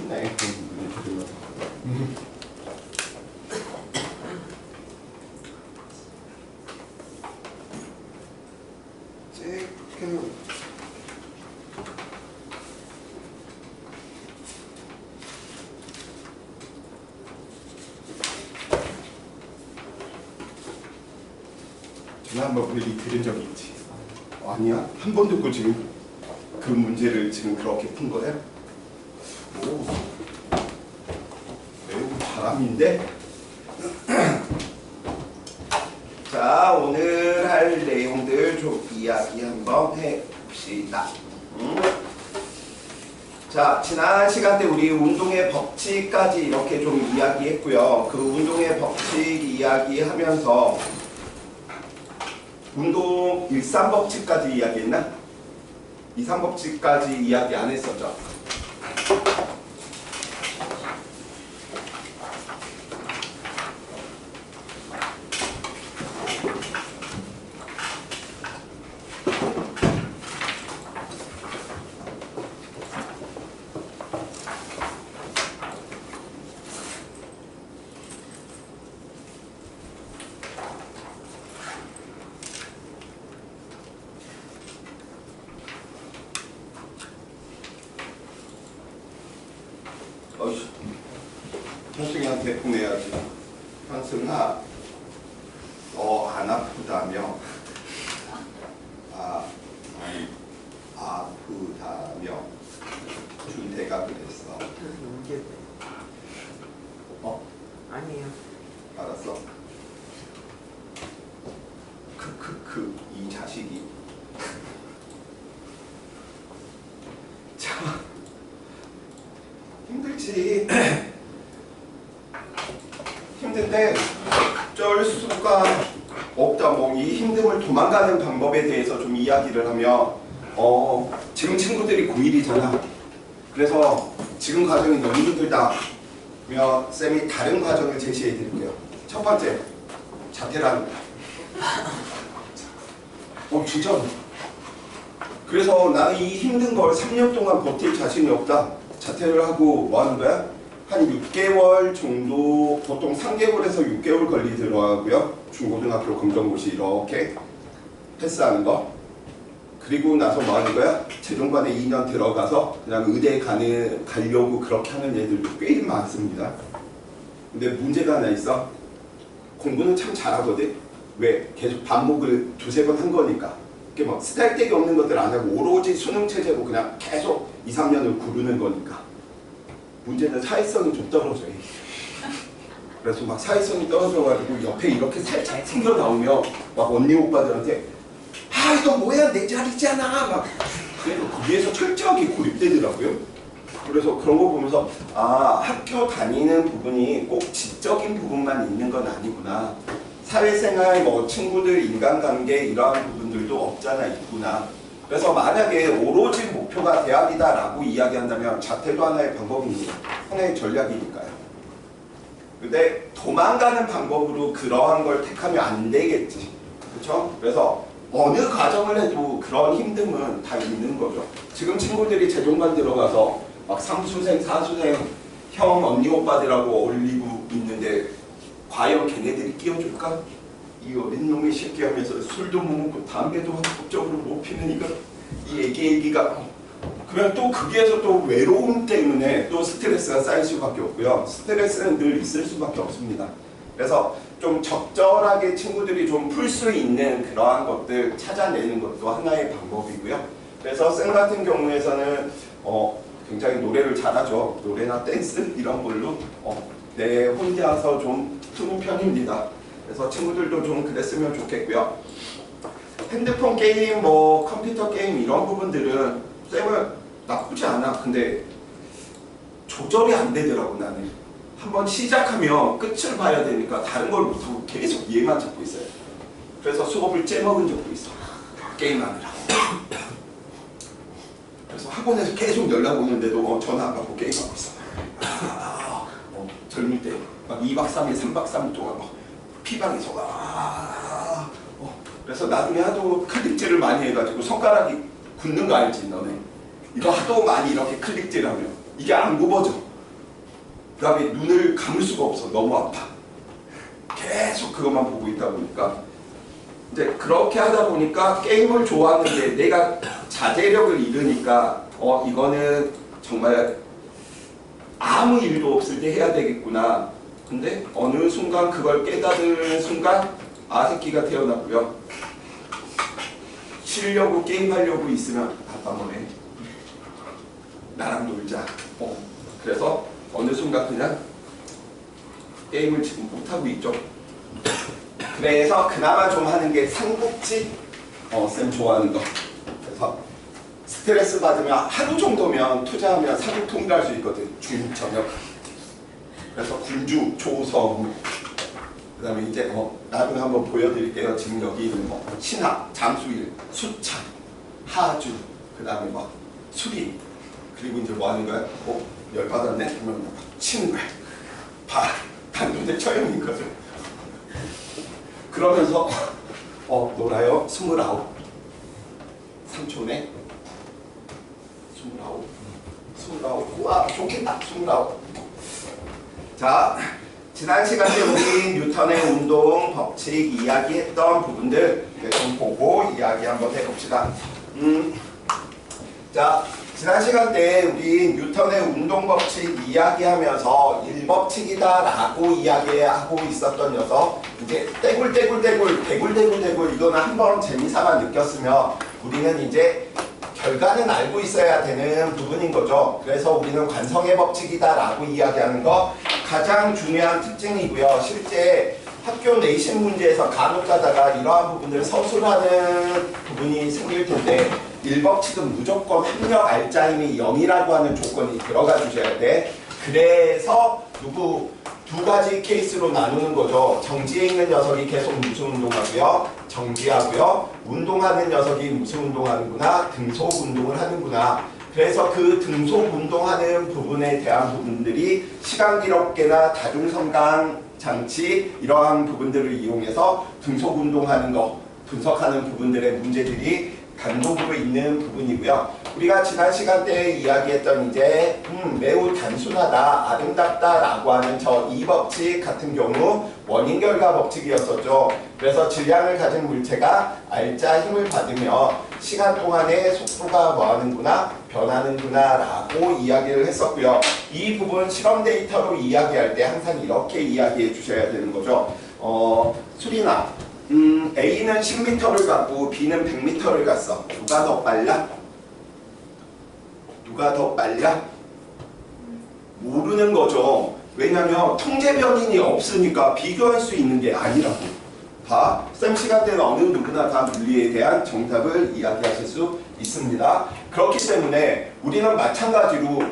하네. 전화 한번 미리 들은 적이 있지. 아니야? 한 번 듣고 지금 그 문제를 지금 그렇게 푼 거야? 오, 매우 바람인데? 자, 오늘 할 내용들 좀 이야기 한번 해봅시다. 자, 지난 시간 때 우리 운동의 법칙까지 이렇게 좀 이야기했고요. 그 운동의 법칙 이야기하면서 운동 1, 3법칙까지 이야기했나? 2, 3법칙까지 이야기 안 했었죠? 현승이한테 보내야지. 현승아, 너 안 아프다며? 아니, 아프다며? 준태가 그랬어. 아니에요. 알았어. 크크크, 이 자식이. 참 힘들지. 힘든데 어쩔 수가 없다. 뭐 이 힘듦을 도망가는 방법에 대해서 좀 이야기를 하면 지금 친구들이 고1이잖아. 그래서 지금 과정이 너무 힘들다. 면 쌤이 다른 과정을 제시해 드릴게요. 첫 번째, 자퇴라는 거. 진짜. 그래서 나는 이 힘든 걸 3년 동안 버틸 자신이 없다. 자퇴를 하고 뭐 하는 거야? 한 6개월 정도, 보통 3개월에서 6개월 걸리더라고요. 중고등학교 검정고시 이렇게 패스하는 거. 그리고 나서 뭐 하는 거야? 재종반에 2년 들어가서 그냥 의대 가려고 그렇게 하는 애들도 꽤 많습니다. 근데 문제가 하나 있어. 공부는 참 잘하거든. 왜? 계속 반복을 2-3번 한 거니까. 이게 막 스타일되기 없는 것들 안 하고 오로지 수능 체제로 그냥 계속 2-3년을 구르는 거니까. 문제는 사회성이 좀 떨어져요. 그래서 막 사회성이 떨어져가지고 옆에 이렇게 살짝 튕겨 나오면 막 언니 오빠들한테 이거 뭐야 내 자리잖아 막 그래서 거기에서 철저하게 고립되더라고요. 그래서 그런 거 보면서 학교 다니는 부분이 꼭 지적인 부분만 있는 건 아니구나. 사회생활, 뭐 친구들, 인간관계 이러한 부분들도 없잖아 있구나. 그래서 만약에 오로지 목표가 대학이다라고 이야기한다면 자퇴도 하나의 방법입니다. 하나의 전략이니까요. 근데 도망가는 방법으로 그러한 걸 택하면 안 되겠지. 그렇죠? 그래서 어느 과정을 해도 그런 힘듦은 다 있는 거죠. 지금 친구들이 재종반 들어가서 막 3수생, 4수생 형, 언니, 오빠들하고 어울리고 있는데 과연 걔네들이 끼워줄까? 이 어린 놈의 새끼 하면서 술도 못 먹고 담배도 합법적으로 못 피는 이 애기가 그러면 또 거기에서 또 외로움 때문에 또 스트레스가 쌓일 수밖에 없고요. 스트레스는 늘 있을 수밖에 없습니다. 그래서 좀 적절하게 친구들이 좀 풀 수 있는 그러한 것들 찾아내는 것도 하나의 방법이고요. 그래서 쌤 같은 경우에서는 굉장히 노래를 잘하죠. 노래나 댄스 이런 걸로 내 혼자서 좀 푸는 편입니다. 그래서 친구들도 좀 그랬으면 좋겠고요. 핸드폰 게임, 뭐 컴퓨터 게임 이런 부분들은 쌤은 나쁘지 않아. 근데 조절이 안 되더라고. 나는 한번 시작하면 끝을 봐야 되니까 다른 걸 못하고 계속 얘만 잡고 있어요. 그래서 수업을 째먹은 적도 있어. 게임하느라고. 그래서 학원에서 계속 연락 오는데도 전화 안 받고 게임하고 있어. 젊을 때 막 2박 3일, 3박 3일 동안 막 피방에서 그래서 나중에 하도 클릭질을 많이 해가지고 손가락이 굳는 거 알지 너네? 이거 하도 많이 이렇게 클릭질하면 이게 안 굽어져. 그 다음에 눈을 감을 수가 없어. 너무 아파. 계속 그것만 보고 있다 보니까 이제 그렇게 하다 보니까 게임을 좋아하는데 내가 자제력을 잃으니까 이거는 정말 아무 일도 없을 때 해야 되겠구나. 근데 어느 순간 그걸 깨달은 순간 아새끼가 태어났고요. 쉬려고 게임하려고 있으면 아빠 뭐해? 나랑 놀자. 그래서 어느 순간 그냥 게임을 지금 못하고 있죠. 그래서 그나마 좀 하는 게 삼국지 쌤 좋아하는 거. 그래서 스트레스 받으면 하루 정도면 투자하면 삼국 통일할 수 있거든. 중국 저녁. 그래서 군주, 조성, 그 다음에 이제 나중에 한번 보여드릴게요. 지금 여기 있는 신하, 장수일, 수창, 하주, 그 다음에 수리, 그리고 이제 뭐 하는 거야? 열받았네? 그러면 치는 거야. 단도대 처형인 거죠. 그러면서 놀아요. 29. 삼촌에 29. 우와 좋겠다. 29. 자, 지난 시간에 우리 뉴턴의 운동 법칙 이야기했던 부분들 좀 보고 이야기 한번 해봅시다. 자, 지난 시간 때 우리 뉴턴의 운동 법칙 이야기하면서 1법칙이다 라고 이야기하고 있었던 녀석, 이제 대굴 이거는 한번 재미삼아 느꼈으면 우리는 이제 결과는 알고 있어야 되는 부분인 거죠. 그래서 우리는 관성의 법칙이다 라고 이야기하는 거 가장 중요한 특징이고요. 실제 학교 내신 문제에서 간혹 가다가 이러한 부분을 서술하는 부분이 생길 텐데 1법칙은 무조건 학력 알짜임이 0이라고 하는 조건이 들어가 주셔야 돼. 그래서 두 가지 케이스로 나누는 거죠. 정지에 있는 녀석이 계속 무슨 운동하고요? 정지하고요. 운동하는 녀석이 무슨 운동하는구나? 등속 운동을 하는구나. 그래서 그 등속 운동하는 부분에 대한 부분들이 시간 기록계나 다중성강 장치 이러한 부분들을 이용해서 등속 운동하는 거 분석하는 부분들의 문제들이 단독으로 있는 부분이고요. 우리가 지난 시간 때 이야기했던 이제 매우 단순하다, 아름답다 라고 하는 저 2법칙 같은 경우 원인결과 법칙이었었죠. 그래서 질량을 가진 물체가 알짜 힘을 받으며 시간 동안에 속도가 뭐하는구나, 변하는구나 라고 이야기를 했었고요. 이 부분 실험 데이터로 이야기할 때 항상 이렇게 이야기해 주셔야 되는 거죠. 수리나 A는 10m를 갔고 B는 100m를 갔어. 누가 더 빨라? 누가 더 빨라? 모르는 거죠. 왜냐면 통제 변인이 없으니까 비교할 수 있는 게 아니라고. 다 쌤 시간 때는 어느 누구나 다 물리에 대한 정답을 이야기하실 수 있습니다. 그렇기 때문에 우리는 마찬가지로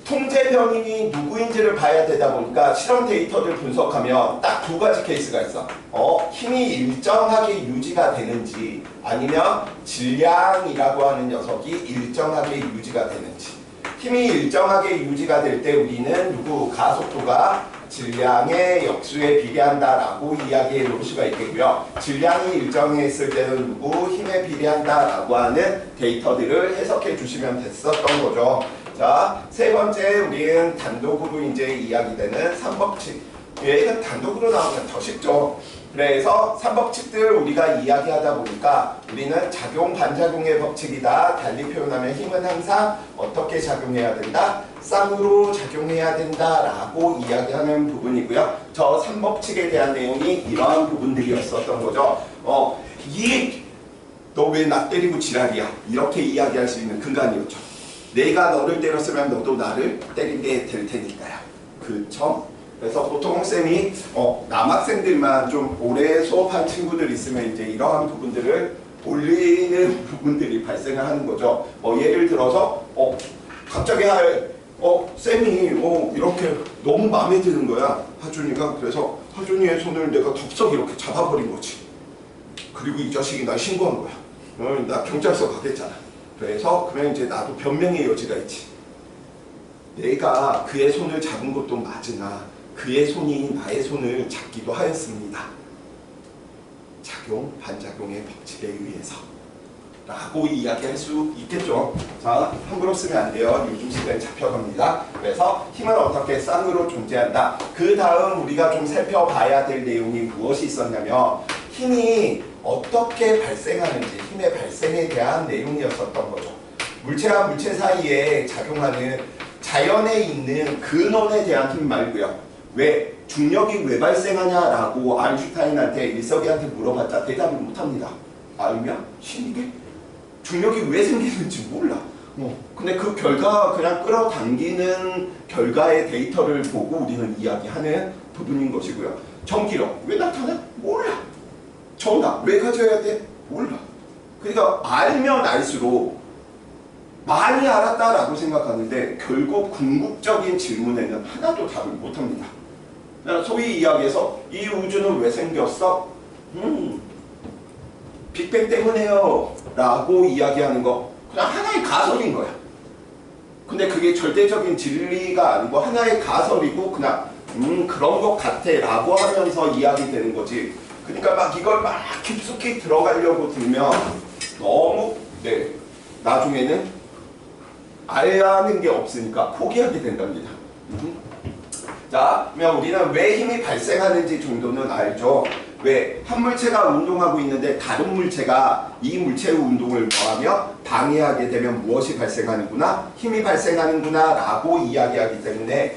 통제 변인이 누구인지를 봐야 되다 보니까 실험 데이터를 분석하면 딱 두 가지 케이스가 있어. 힘이 일정하게 유지가 되는지 아니면 질량이라고 하는 녀석이 일정하게 유지가 되는지. 힘이 일정하게 유지가 될 때 우리는 가속도가 질량의 역수에 비례한다라고 이야기해 볼 수가 있겠고요. 질량이 일정했을 때는 힘에 비례한다라고 하는 데이터들을 해석해 주시면 됐었던 거죠. 자, 세 번째 우리는 단독으로 이제 이야기되는 3법칙. 얘는 단독으로 나오면 더 쉽죠. 그래서 3법칙들 우리가 이야기하다 보니까 우리는 작용 반작용의 법칙이다. 달리 표현하면 힘은 항상 어떻게 작용해야 된다? 쌍으로 작용해야 된다라고 이야기하는 부분이고요. 저 3법칙에 대한 내용이 이러한 부분들이었었던 거죠. 너 왜 나 때리고 지랄이야? 이렇게 이야기할 수 있는 근간이었죠. 내가 너를 때렸으면 너도 나를 때리게 될 테니까요. 그쵸? 그래서 보통 쌤이 남학생들만 좀 오래 수업한 친구들 있으면 이제 이러한 부분들을 올리는 부분들이 발생을 하는 거죠. 예를 들어서 갑자기 쌤이 이렇게 너무 마음에 드는 거야. 하준이가. 그래서 하준이의 손을 내가 덥석 이렇게 잡아버린 거지. 그리고 이 자식이 날 신고한 거야. 나 경찰서 가겠잖아. 그래서 그러면 이제 나도 변명의 여지가 있지. 내가 그의 손을 잡은 것도 맞으나 그의 손이 나의 손을 잡기도 하였습니다. 작용, 반작용의 법칙에 의해서. 라고 이야기할 수 있겠죠. 자, 함부로 쓰면 안 돼요. 요즘 시대에 잡혀갑니다. 그래서 힘은 어떻게 쌍으로 존재한다. 그 다음 우리가 좀 살펴봐야 될 내용이 무엇이 있었냐면 힘이 어떻게 발생하는지, 힘의 발생에 대한 내용이었었던 거죠. 물체와 물체 사이에 작용하는 자연에 있는 근원에 대한 힘 말고요. 왜? 중력이 왜 발생하냐라고 아인슈타인한테 일석이한테 물어봤자 대답을 못합니다. 알면? 신기해? 중력이 왜 생기는지 몰라. 근데 그 결과 그냥 끌어당기는 결과의 데이터를 보고 우리는 이야기하는 부분인 것이고요. 전기력 왜 나타나? 몰라. 정답 왜 가져야 돼? 몰라. 그러니까 알면 알수록 많이 알았다라고 생각하는데 결국 궁극적인 질문에는 하나도 답을 못합니다. 소위 이야기해서 이 우주는 왜 생겼어? 빅뱅 때문에요 라고 이야기하는 거 그냥 하나의 가설인 거야. 근데 그게 절대적인 진리가 아니고 하나의 가설이고 그냥 그런 것 같아 라고 하면서 이야기되는 거지. 그러니까 막 이걸 막 깊숙이 들어가려고 들면 너무 나중에는 알아는 게 없으니까 포기하게 된답니다. 자, 그러면 우리는 왜 힘이 발생하는지 정도는 알죠. 왜? 한 물체가 운동하고 있는데 다른 물체가 이 물체의 운동을 뭐하며 방해하게 되면 무엇이 발생하는구나? 힘이 발생하는구나 라고 이야기하기 때문에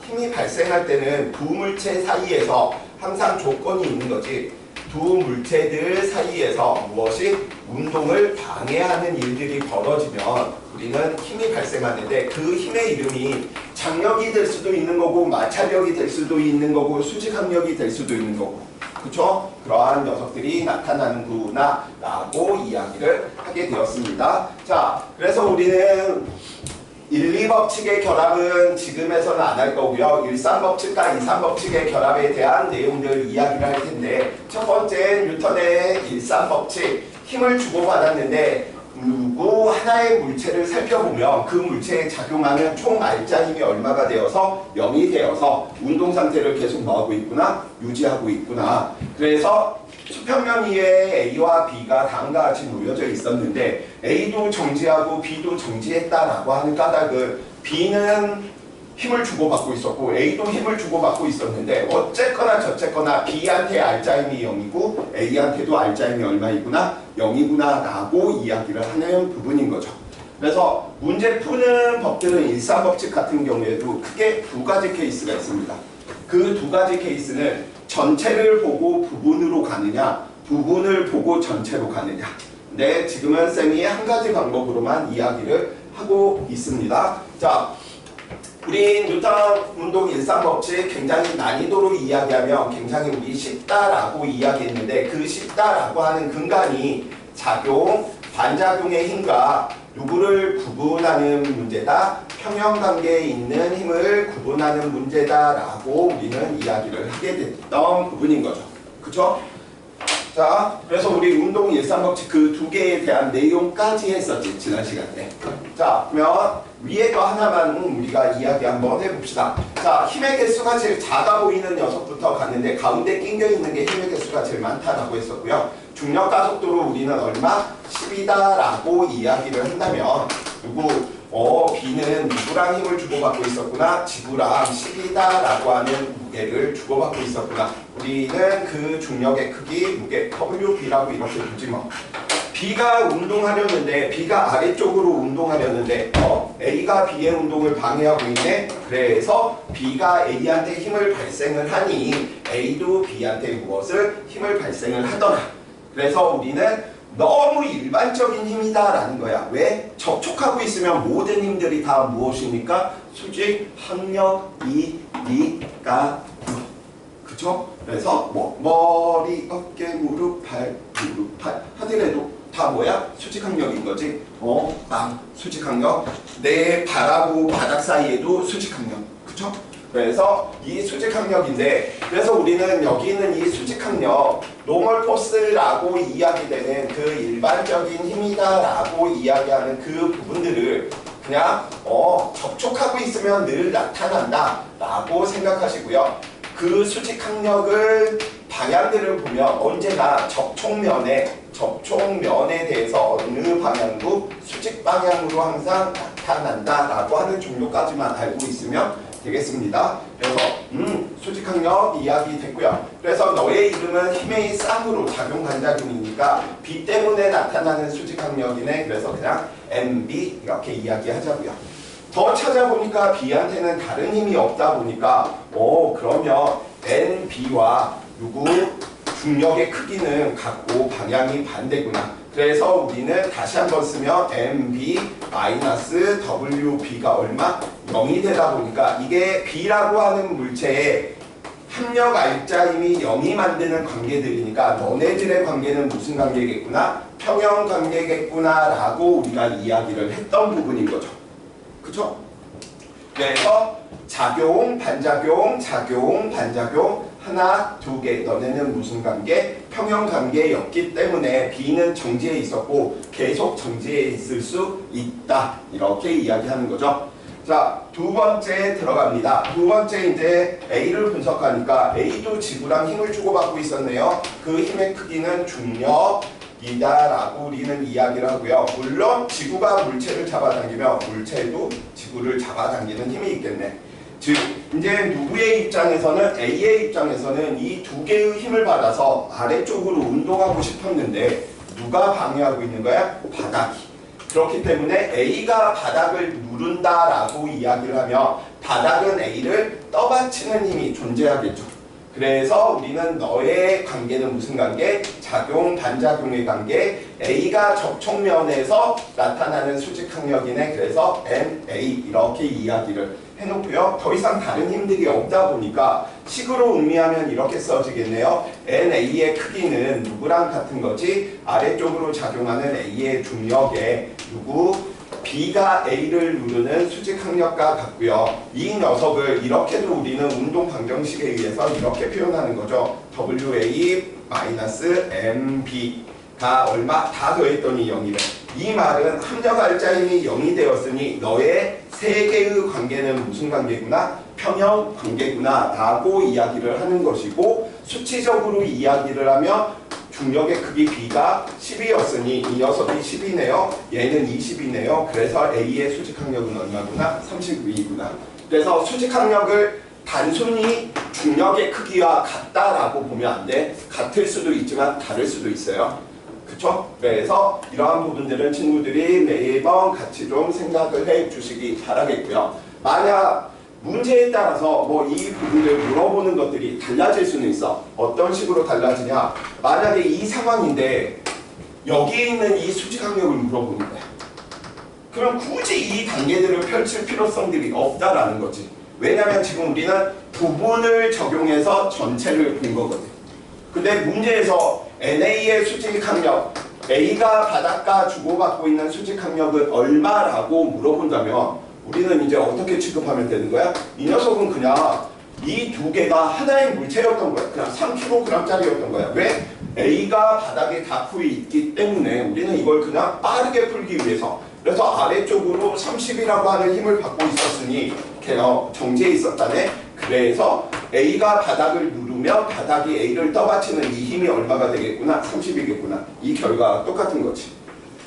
힘이 발생할 때는 두 물체 사이에서 항상 조건이 있는 거지. 두 물체들 사이에서 무엇이 운동을 방해하는 일들이 벌어지면 우리는 힘이 발생하는데 그 힘의 이름이 장력이 될 수도 있는 거고 마찰력이 될 수도 있는 거고 수직항력이 될 수도 있는 거고 그렇죠? 그러한 녀석들이 나타나는구나 라고 이야기를 하게 되었습니다. 자, 그래서 우리는 1, 2법칙의 결합은 지금에서는 안 할 거고요. 1, 3법칙과 2, 3법칙의 결합에 대한 내용들 이야기를 할 텐데 첫 번째 뉴턴의 1, 3법칙 힘을 주고받았는데 누구 하나의 물체를 살펴보면 그 물체에 작용하는 총 알짜 힘이 얼마가 되어서 0이 되어서 운동 상태를 계속 뭐하고 있구나? 유지하고 있구나. 그래서 수평면 위에 A와 B가 다음과 같이 놓여져 있었는데 A도 정지하고 B도 정지했다라고 하는 까닭은 B는 힘을 주고받고 있었고 A도 힘을 주고받고 있었는데 어쨌거나 저쨌거나 B한테 알짜힘이 0이고 A한테도 알짜힘이 얼마이구나? 0이구나 라고 이야기를 하는 부분인 거죠. 그래서 문제 푸는 법들은 일사법칙 같은 경우에도 크게 두 가지 케이스가 있습니다. 그 두 가지 케이스는 전체를 보고 부분으로 가느냐 부분을 보고 전체로 가느냐. 근데 지금은 쌤이 한 가지 방법으로만 이야기를 하고 있습니다. 자, 우리 뉴턴 운동 일상법칙 굉장히 난이도로 이야기하면 굉장히 우리 쉽다라고 이야기했는데 그 쉽다라고 하는 근간이 작용, 반작용의 힘과 누구를 구분하는 문제다, 평형관계에 있는 힘을 구분하는 문제다라고 우리는 이야기를 하게 됐던 부분인 거죠. 그쵸? 자, 그래서 우리 운동 일상법칙 그 두 개에 대한 내용까지 했었지, 지난 시간에. 자, 그러면 위에도 하나만 우리가 이야기 한번 해봅시다. 자, 힘의 개수가 제일 작아 보이는 녀석부터 갔는데 가운데 낑겨 있는 게 힘의 개수가 제일 많다라고 했었고요. 중력 가속도로 우리는 얼마? 10이다라고 이야기를 한다면 B는 누구랑 힘을 주고받고 있었구나? 지구랑 10이다라고 하는 무게를 주고받고 있었구나. 우리는 그 중력의 크기, 무게, WB라고 이렇게 두지 뭐. B가 운동하려는데 B가 아래쪽으로 운동하려는데 A가 B의 운동을 방해하고 있네. 그래서 B가 A한테 힘을 발생을 하니 A도 B한테 무엇을? 힘을 발생을 하더라. 그래서 우리는 너무 일반적인 힘이다라는 거야. 왜? 접촉하고 있으면 모든 힘들이 다 무엇입니까? 수직, 항력이니까. 그쵸? 그래서 머리, 어깨, 무릎, 팔 하더라도 다 뭐야? 수직항력인 거지. 수직항력. 내 발하고 바닥 사이에도 수직항력. 그쵸? 그래서 이 수직항력인데, 그래서 우리는 여기 있는 이 수직항력, 노멀 포스라고 이야기되는 그 일반적인 힘이다라고 이야기하는 그 부분들을 그냥 접촉하고 있으면 늘 나타난다라고 생각하시고요. 그 수직항력을 방향들을 보면 언제나 접촉면에 접촉면에 대해서 어느 방향도 수직 방향으로 항상 나타난다라고 하는 종류까지만 알고 있으면 되겠습니다. 그래서 수직항력 이야기 됐고요. 그래서 너의 이름은 힘의 쌍으로 작용 반작용이니까 B 때문에 나타나는 수직항력이네. 그래서 그냥 MB 이렇게 이야기하자고요. 더 찾아보니까 B한테는 다른 힘이 없다 보니까 그러면 NB와 누구 중력의 크기는 같고 방향이 반대구나. 그래서 우리는 다시 한번 쓰면 MB-WB가 얼마? 0이 되다 보니까 이게 B라고 하는 물체의 합력 알자힘이 0이 만드는 관계들이니까 너네들의 관계는 무슨 관계겠구나? 평형 관계겠구나 라고 우리가 이야기를 했던 부분인 거죠. 그쵸? 그래서 작용, 반작용, 작용, 반작용 하나, 두 개. 너네는 무슨 관계? 평형 관계였기 때문에 B는 정지해 있었고 계속 정지해 있을 수 있다. 이렇게 이야기하는 거죠. 자, 두 번째 들어갑니다. 두 번째 이제 A를 분석하니까 A도 지구랑 힘을 주고받고 있었네요. 그 힘의 크기는 중력이다라고 우리는 이야기를 하고요. 물론 지구가 물체를 잡아당기면 물체도 지구를 잡아당기는 힘이 있겠네. 즉 이제 누구의 입장에서는 A의 입장에서는 이 두 개의 힘을 받아서 아래쪽으로 운동하고 싶었는데 누가 방해하고 있는 거야? 바닥이. 그렇기 때문에 A가 바닥을 누른다라고 이야기를 하면 바닥은 A를 떠받치는 힘이 존재하겠죠. 그래서 우리는 너의 관계는 무슨 관계? 작용, 반작용의 관계. A가 접촉면에서 나타나는 수직항력이네. 그래서 NA 이렇게 이야기를 해놓고요. 더 이상 다른 힘들이 없다 보니까 식으로 의미하면 이렇게 써지겠네요. NA의 크기는 누구랑 같은 거지? 아래쪽으로 작용하는 A의 중력에 누구? B가 A를 누르는 수직항력과 같고요. 이 녀석을 이렇게도 우리는 운동 방정식에 의해서 이렇게 표현하는 거죠. WA-MB가 얼마? 다 더했더니 0이래. 이 말은 합력 알자힘이 0이 되었으니 너의 세 개의 관계는 무슨 관계구나? 평형 관계구나 라고 이야기를 하는 것이고, 수치적으로 이야기를 하면 중력의 크기 B가 10이었으니 이 녀석이 10이네요. 얘는 20이네요. 그래서 A의 수직항력은 얼마구나? 32구나. 그래서 수직항력을 단순히 중력의 크기와 같다라고 보면 안 돼. 같을 수도 있지만 다를 수도 있어요. 그쵸? 그래서 이러한 부분들은 친구들이 매번 같이 좀 생각을 해 주시기 바라겠고요. 만약 문제에 따라서 뭐 이 부분을 물어보는 것들이 달라질 수는 있어. 어떤 식으로 달라지냐? 만약에 이 상황인데 여기에 있는 이 수직항력을 물어보는 거야. 그럼 굳이 이 단계들을 펼칠 필요성들이 없다라는 거지. 왜냐면 지금 우리는 부분을 적용해서 전체를 본 거거든. 근데 문제에서 NA의 수직항력, A가 바닥과 주고받고 있는 수직항력은 얼마라고 물어본다면 우리는 이제 어떻게 취급하면 되는 거야? 이 녀석은 그냥 이 두 개가 하나의 물체였던 거야. 그냥 3kg짜리였던 거야. 왜? A가 바닥에 닿고 있기 때문에 우리는 이걸 그냥 빠르게 풀기 위해서, 그래서 아래쪽으로 30이라고 하는 힘을 받고 있었으니 정지해 있었다네. 그래서 A가 바닥을 누르면 바닥이 A를 떠받치는 이 힘이 얼마가 되겠구나? 30이겠구나. 이 결과가 똑같은 거지.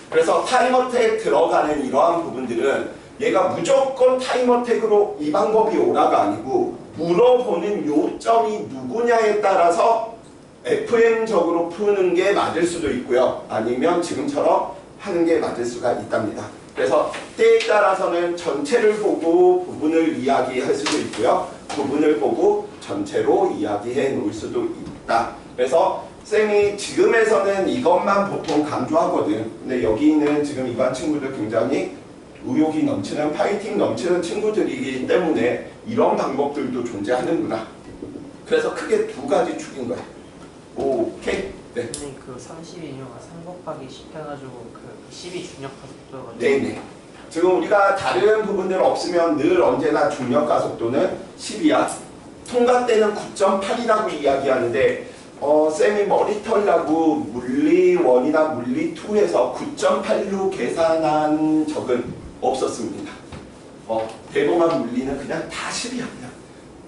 그래서 타임어택 들어가는 이러한 부분들은 얘가 무조건 타임어택으로 이 방법이 오라가 아니고 물어보는 요점이 누구냐에 따라서 FM적으로 푸는 게 맞을 수도 있고요. 아니면 지금처럼 하는 게 맞을 수가 있답니다. 그래서 때에 따라서는 전체를 보고 부분을 이야기할 수도 있고요. 부분을 보고 전체로 이야기해 놓을 수도 있다. 그래서 쌤이 지금에서는 이것만 보통 강조하거든. 근데 여기 있는 지금 이반 친구들 굉장히 의욕이 넘치는, 파이팅 넘치는 친구들이기 때문에 이런 방법들도 존재하는구나. 그래서 크게 두 가지 축인 거야. 오케이? 네. 근데 그 30이냐가 3 곱하기 10 해가지고 그 10이 중력 가속도여가지고. 네네. 지금 우리가 다른 부분들 없으면 늘 언제나 중력 가속도는 10이야. 통과 때는 9.8이라고 이야기하는데 쌤이 머리털 나고 물리1이나 물리2에서 9.8로 계산한 적은 없었습니다. 대범한 물리는 그냥 다 10이야. 그냥.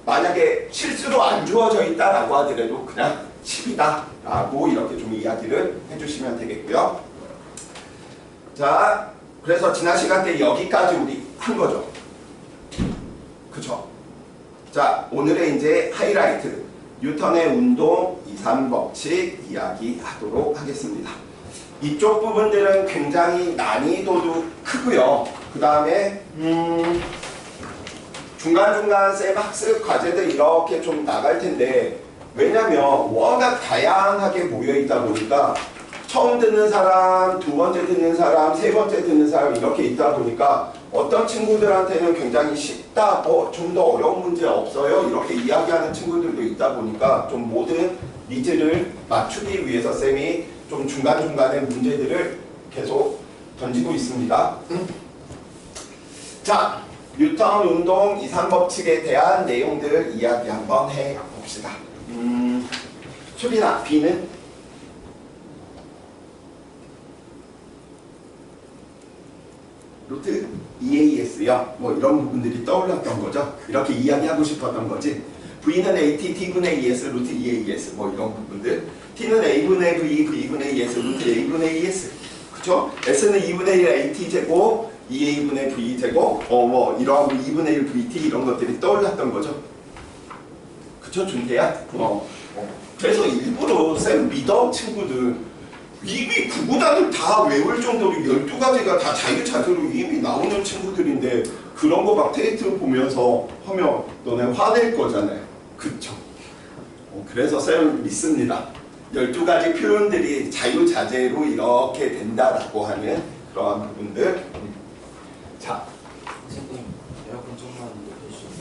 만약에 실수로 안 주어져 있다라고 하더라도 그냥 10이다 라고 이렇게 좀 이야기를 해주시면 되겠고요. 자, 그래서 지난 시간 때 여기까지 우리 한 거죠. 그쵸? 자, 오늘의 이제 하이라이트 뉴턴의 운동 2, 3법칙 이야기하도록 하겠습니다. 이쪽 부분들은 굉장히 난이도도 크고요. 그 다음에 중간중간 쌤 학습 과제들 이렇게 좀 나갈 텐데, 왜냐면 워낙 다양하게 모여있다 보니까 처음 듣는 사람, 두 번째 듣는 사람, 세 번째 듣는 사람 이렇게 있다 보니까 어떤 친구들한테는 굉장히 쉽다, 좀 더 어려운 문제 없어요 이렇게 이야기하는 친구들도 있다 보니까 좀 모든 니즈를 맞추기 위해서 쌤이 좀 중간중간에 문제들을 계속 던지고 있습니다. 자, 뉴턴 운동 2, 3법칙에 대한 내용들 이야기 한번 해봅시다. 수빈아, B는? 루트 EAS요. 뭐 이런 부분들이 떠올랐던 거죠. 이렇게 이야기하고 싶었던 거지. V는 AT, T분의 ES, 루트 EAS 뭐 이런 부분들. T는 A분의 V, V분의 ES, 루트 A분의 ES. 그쵸? S는 2분의 1 AT 제곱, 2A분의 V 제곱, 뭐 이러하고 2분의 1 VT 이런 것들이 떠올랐던 거죠. 그쵸, 준태야? 그래서 일부러 쌤 믿어 친구들 이미 구구단을 다 외울 정도로 12가지가 다 자유자재로 이미 나오는 친구들인데 그런 거 막 테이트 보면서 하면 너네 화낼 거잖아요. 그쵸? 그래서 쌤 믿습니다. 12가지 표현들이 자유자재로 이렇게 된다라고 하는 그러한 부분들. 자, 선생님, 에어컨 좀만 높여주시면.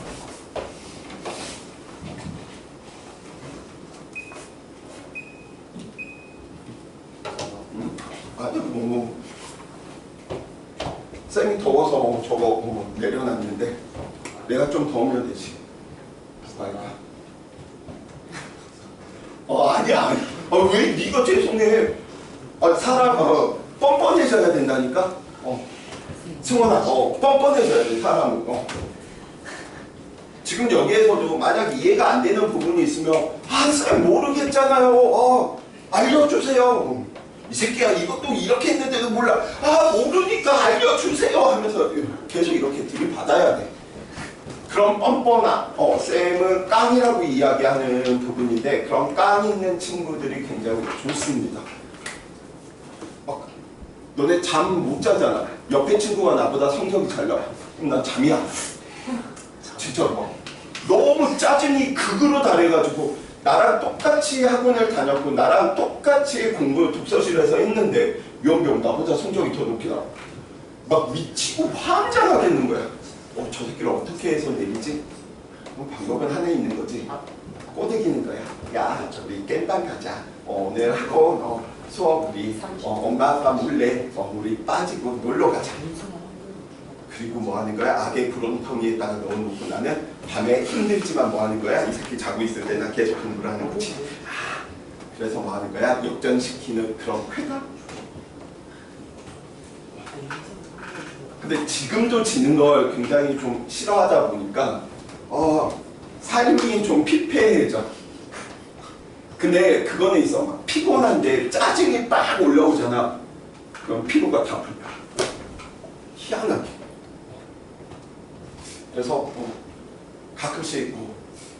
아니 쌤이 더워서 저거 내려놨는데 내가 좀 더우면 되지. 아니야. 왜 네가 죄송해. 사람 뻔뻔해져야 된다니까. 승원아, 뻔뻔해져야 돼 사람은. 지금 여기에서도 만약 이해가 안 되는 부분이 있으면 쌤 모르겠잖아요. 알려주세요. 이 새끼야 이것도 이렇게 했는데도 몰라. 모르니까 알려주세요 하면서 계속 이렇게 들이받아야 돼. 그런 뻔뻔함, 쌤은 깡이라고 이야기하는 부분인데 그런 깡 있는 친구들이 굉장히 좋습니다. 너네 잠 못 자잖아. 옆에 친구가 나보다 성적이 잘 나와. 그럼 난 잠이 안 와. 진짜로. 너무 짜증이 극으로 달해가지고 나랑 똑같이 학원을 다녔고 나랑 똑같이 공부 독서실에서 했는데 연병 나보다 성적이 더 높게 나와. 막 미치고 환장하겠는 거야. 저 새끼를 어떻게 해서 내리지? 방법은 하나 있는 거지. 꼬드기는 거야. 야, 우리 깸방 가자. 오늘 학원 수업 우리 엄마 아빠 몰래 우리 빠지고 놀러 가자. 그리고 뭐 하는 거야? 악의 구렁텅이에다가 넣어놓고 나는 밤에 힘들지만 뭐 하는 거야? 이 새끼 자고 있을 때 나 계속 공부를 하는 거지. 그래서 뭐 하는 거야? 역전시키는 그런 쾌감? 근데 지금도 지는 걸 굉장히 좀 싫어하다 보니까 삶이 좀 피폐해져. 근데 그거는 있어. 막 피곤한데 짜증이 빡 올라오잖아. 그럼 피로가 다 풀려. 희한하게. 그래서 가끔씩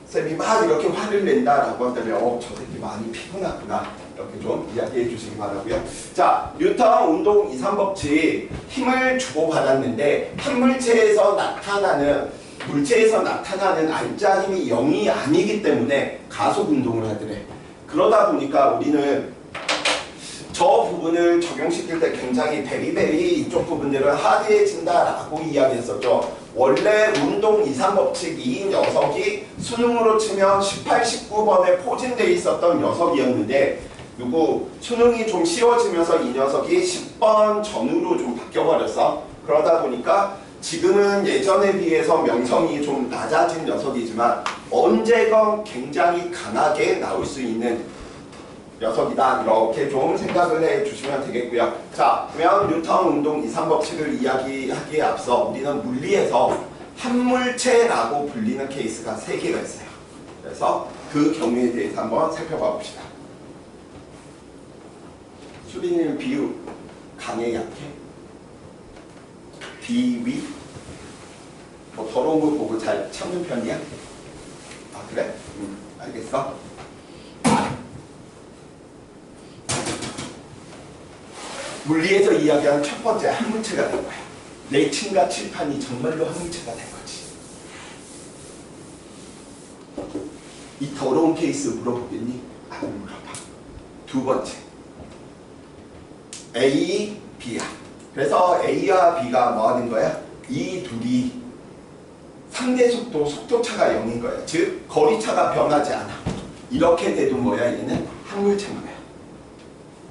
쌤이 막 이렇게 화를 낸다라고 한다면 저 새끼 많이 피곤하구나 이렇게 좀 이야기해 주시기 바라고요. 자, 뉴턴 운동 2, 3법칙 힘을 주고받았는데 한 물체에서 나타나는 알짜 힘이 0이 아니기 때문에 가속 운동을 하더래. 그러다 보니까 우리는 저 부분을 적용시킬 때 굉장히 베리베리 이쪽 부분들은 하드해진다라고 이야기했었죠. 원래 운동 2, 3법칙 2인 녀석이 수능으로 치면 18, 19번에 포진되어 있었던 녀석이었는데 요거 수능이 좀 쉬워지면서 이 녀석이 10번 전후로 좀 바뀌어버렸어. 그러다 보니까 지금은 예전에 비해서 명성이 좀 낮아진 녀석이지만 언제건 굉장히 강하게 나올 수 있는 녀석이다. 이렇게 좀 생각을 해주시면 되겠고요. 자, 그러면 뉴턴 운동 2, 3법칙을 이야기하기에 앞서 우리는 물리에서 한물체라고 불리는 케이스가 3개가 있어요. 그래서 그 경우에 대해서 한번 살펴봐 봅시다. 수빈이는 비유 강해 약해? 비위? 뭐 더러운 거 보고 잘 참는 편이야? 아 그래? 알겠어. 물리에서 이야기하는 첫 번째 한물체가 된 거야. 내 층과 칠판이 정말로 한물체가 된 거지. 이 더러운 케이스 물어보겠니? 안 물어봐. 두 번째 A, B야. 그래서 A와 B가 뭐 하는 거야? 이 둘이 상대 속도, 속도차가 0인 거야. 즉 거리차가 변하지 않아. 이렇게 돼도 뭐야? 얘는 항물체인 거야.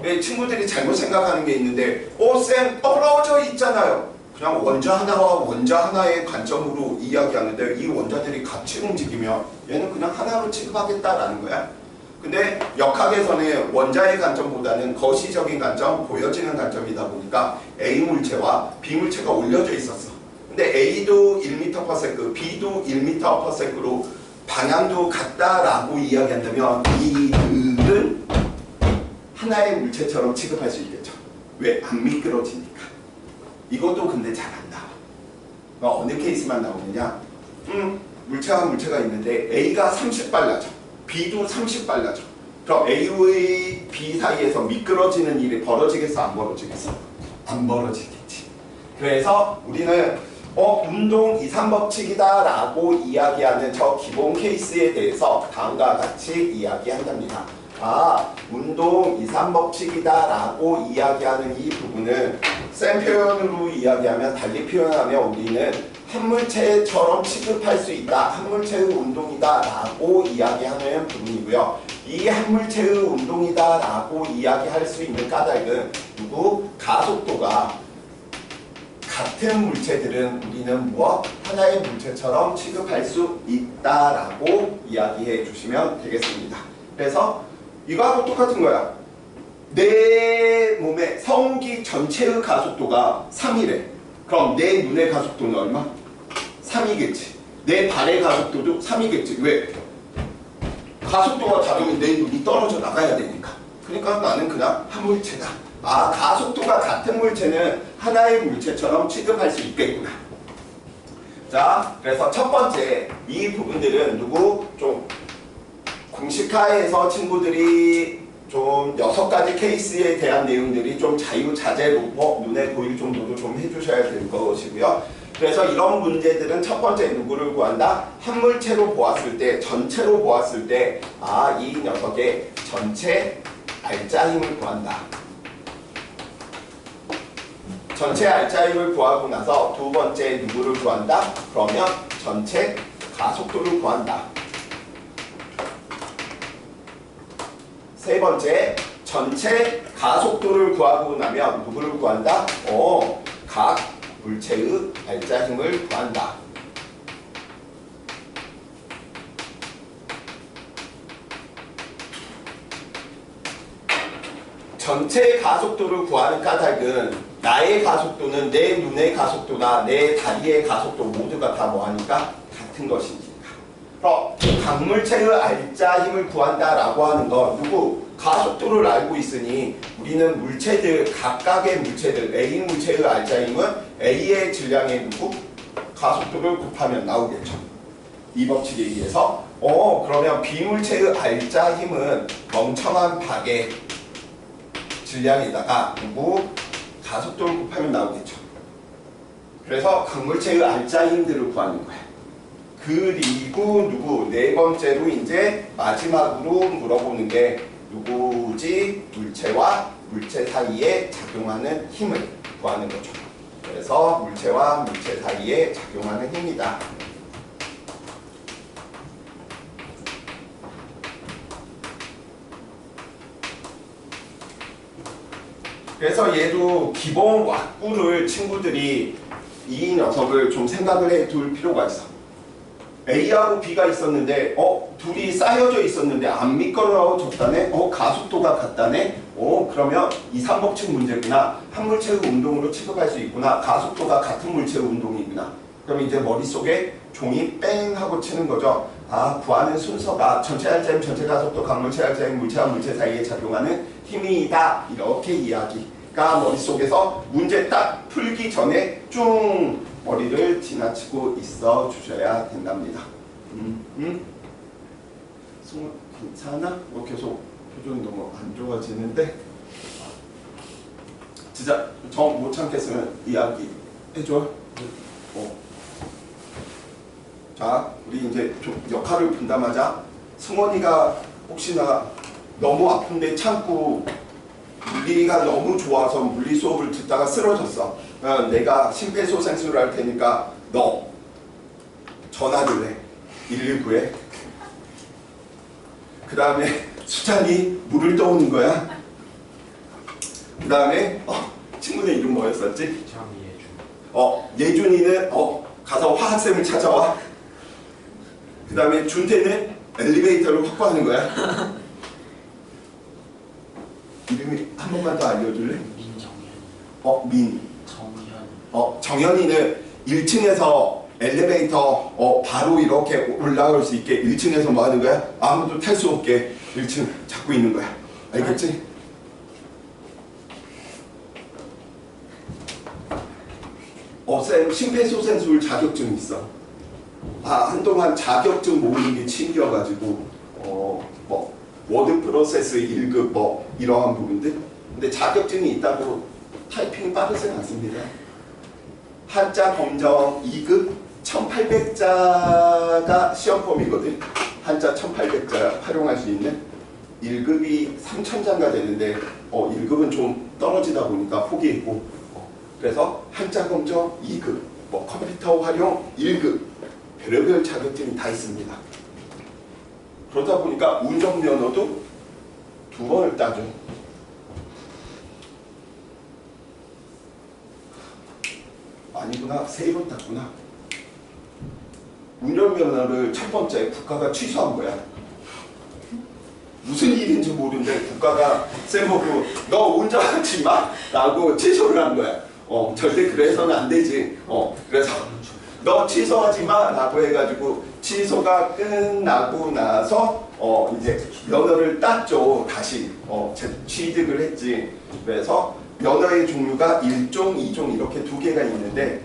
왜 친구들이 잘못 생각하는 게 있는데 쌤 떨어져 있잖아요. 그냥 원자 하나와 원자 하나의 관점으로 이야기하는데 이 원자들이 같이 움직이면 얘는 그냥 하나로 취급하겠다라는 거야. 근데 역학에서는 원자의 관점보다는 거시적인 관점, 보여지는 관점이다 보니까 A 물체와 B 물체가 올려져 있었어. 근데 A도 1m/s, B도 1m/s로 방향도 같다라고 이야기한다면 이들은 하나의 물체처럼 취급할 수 있겠죠. 왜? 안 미끄러지니까. 이것도 근데 잘 안 나와. 어느 케이스만 나오느냐? 물체와 물체가 있는데 A가 30발라져. B도 30발라져. 그럼 A의 B 사이에서 미끄러지는 일이 벌어지겠어? 안 벌어지겠어? 안 벌어지겠지. 그래서 우리는 운동 이산법칙이다 라고 이야기하는 저 기본 케이스에 대해서 다음과 같이 이야기한답니다. 운동 이산법칙이다 라고 이야기하는 이 부분은 쌤 표현으로 이야기하면, 달리 표현하면 우리는 한물체처럼 취급할 수 있다, 한물체의 운동이다 라고 이야기하는 부분이고요. 이 한물체의 운동이다 라고 이야기할 수 있는 까닭은 가속도가 같은 물체들은 우리는 하나의 물체처럼 취급할 수 있다라고 이야기해 주시면 되겠습니다. 그래서 이거하고 똑같은 거야. 내 몸의 성기 전체의 가속도가 3이래. 그럼 내 눈의 가속도는 얼마? 3이겠지. 내 발의 가속도도 3이겠지. 왜? 가속도가 다르면 내 눈이 떨어져 나가야 되니까. 그러니까 나는 그냥 한 물체다. 가속도가 같은 물체는 하나의 물체처럼 취급할 수 있겠구나. 자, 그래서 첫 번째 이 부분들은 좀 공식화해서 친구들이 좀 6가지 케이스에 대한 내용들이 좀 자유자재로 눈에 보일 정도로 좀 해주셔야 될 것이고요. 그래서 이런 문제들은 첫 번째 누구를 구한다? 한 물체로 보았을 때, 전체로 보았을 때 이 녀석의 전체 알짜 힘을 구한다. 전체 알짜 힘을 구하고 나서 두 번째 누구를 구한다? 그러면 전체 가속도를 구한다. 세 번째, 전체 가속도를 구하고 나면 누구를 구한다? 각 물체의 알짜 힘을 구한다. 전체 가속도를 구하는 까닭은 나의 가속도는 내 눈의 가속도나 내 다리의 가속도 모두가 다 뭐하니까? 같은 것이니까. 그럼 각 물체의 알짜 힘을 구한다라고 하는 건 가속도를 알고 있으니 우리는 물체들, 각각의 물체들, A 물체의 알짜 힘은 A의 질량의 가속도를 곱하면 나오겠죠. 이 법칙에 의해서 그러면 B 물체의 알짜 힘은 멍청한 박의 질량에다가 가속도를 곱하면 나오겠죠. 그래서 각 물체의 알짜 힘들을 구하는 거야. 그리고 네 번째로 이제 마지막으로 물어보는 게 누구지? 물체와 물체 사이에 작용하는 힘을 구하는 거죠. 그래서 물체와 물체 사이에 작용하는 힘이다. 그래서 얘도 기본 왁구를 친구들이 이 녀석을 좀 생각을 해둘 필요가 있어. A하고 B가 있었는데 둘이 쌓여져 있었는데 안 미끄러졌다네? 가속도가 같다네? 그러면 이산법칙 문제구나. 한 물체의 운동으로 취급할 수 있구나. 가속도가 같은 물체의 운동이구나. 그럼 이제 머릿속에 종이 뺑 하고 치는 거죠. 아, 구하는 순서가 전체 알짜임, 전체 가속도, 강물체 알짜임, 물체와 물체 사이에 작용하는 힘이다. 이렇게 이야기가 머릿속에서 문제 딱 풀기 전에 쭉 머리를 지나치고 있어 주셔야 된답니다. 승우 괜찮아? 뭐 계속 표정이 너무 안 좋아지는데 진짜 정 못 참겠으면 이야기 해줘. 자, 우리 이제 좀 역할을 분담하자. 승원이가 혹시나 너무 아픈데 참고 물리가 너무 좋아서 물리 수업을 듣다가 쓰러졌어. 내가 심폐소생술을 할 테니까 너 전화를 해. 119에. 그 다음에 수찬이 물을 떠오는 거야. 그 다음에 친구네 이름 뭐였었지? 정예준. 예준이는 가서 화학쌤을 찾아와. 그 다음에 준태는 엘리베이터를 확보하는 거야. 이름이 한 번만 더 알려줄래? 민정현. 민. 정현. 정현이는 1층에서 엘리베이터 바로 이렇게 올라갈 수 있게 1층에서 뭐 하는 거야? 아무도 탈 수 없게 1층 잡고 있는 거야. 알겠지? 쌤 심폐소생술 자격증 있어. 한동안 자격증 모으는 게 취미여가지고 뭐 워드 프로세스 1급 뭐 이러한 부분들. 근데 자격증이 있다고 타이핑이 빠르진 않습니다. 한자 검정 2급 1800자가 시험범위거든. 한자 1800자 활용할 수 있는. 1급이 3000자가 되는데 1급은 좀 떨어지다 보니까 포기했고, 그래서 한자 검정 2급, 뭐 컴퓨터 활용 1급, 별의별 자격증이 다 있습니다. 그러다 보니까 운전면허도 2번을 따죠. 아니구나, 3번 땄구나. 운전면허를 첫 번째 국가가 취소한 거야. 무슨 일인지 모르는데 국가가 쌤 보고 너 운전하지 마 라고 취소를 한 거야. 절대 그래서는 안 되지. 그래서 너 취소하지 마 라고 해가지고 취소가 끝나고 나서 이제 면허를 땄죠. 다시 취득을 했지. 그래서 면허의 종류가 1종, 2종 이렇게 2개가 있는데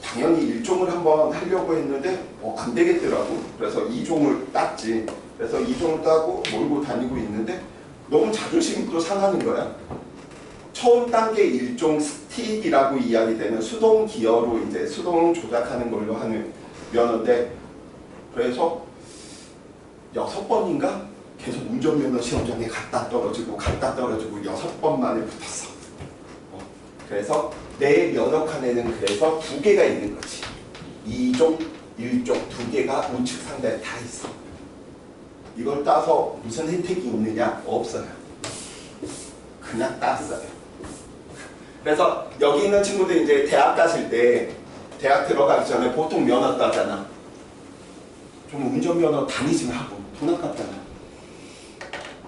당연히 1종을 한번 하려고 했는데 안 되겠더라고. 그래서 2종을 땄지. 그래서 2종을 따고 몰고 다니고 있는데 너무 자존심이 또 상하는 거야. 처음 단계 1종 스틱이라고 이야기되는 수동 기어로 이제 수동 조작하는 걸로 하는 면허인데, 그래서 6번인가 계속 운전면허 시험장에 갔다 떨어지고 6번 만에 붙었어. 그래서 내 면허칸에는 그래서 2개가 있는 거지. 2종, 1종 2개가 우측 상단에 다 있어. 이걸 따서 무슨 혜택이 있느냐? 없어요. 그냥 땄어요. 그래서 여기 있는 친구들 이제 대학 가실 때 대학 들어가기 전에 보통 면허 따잖아. 좀 운전면허 다니지 말고 돈 아깝잖아.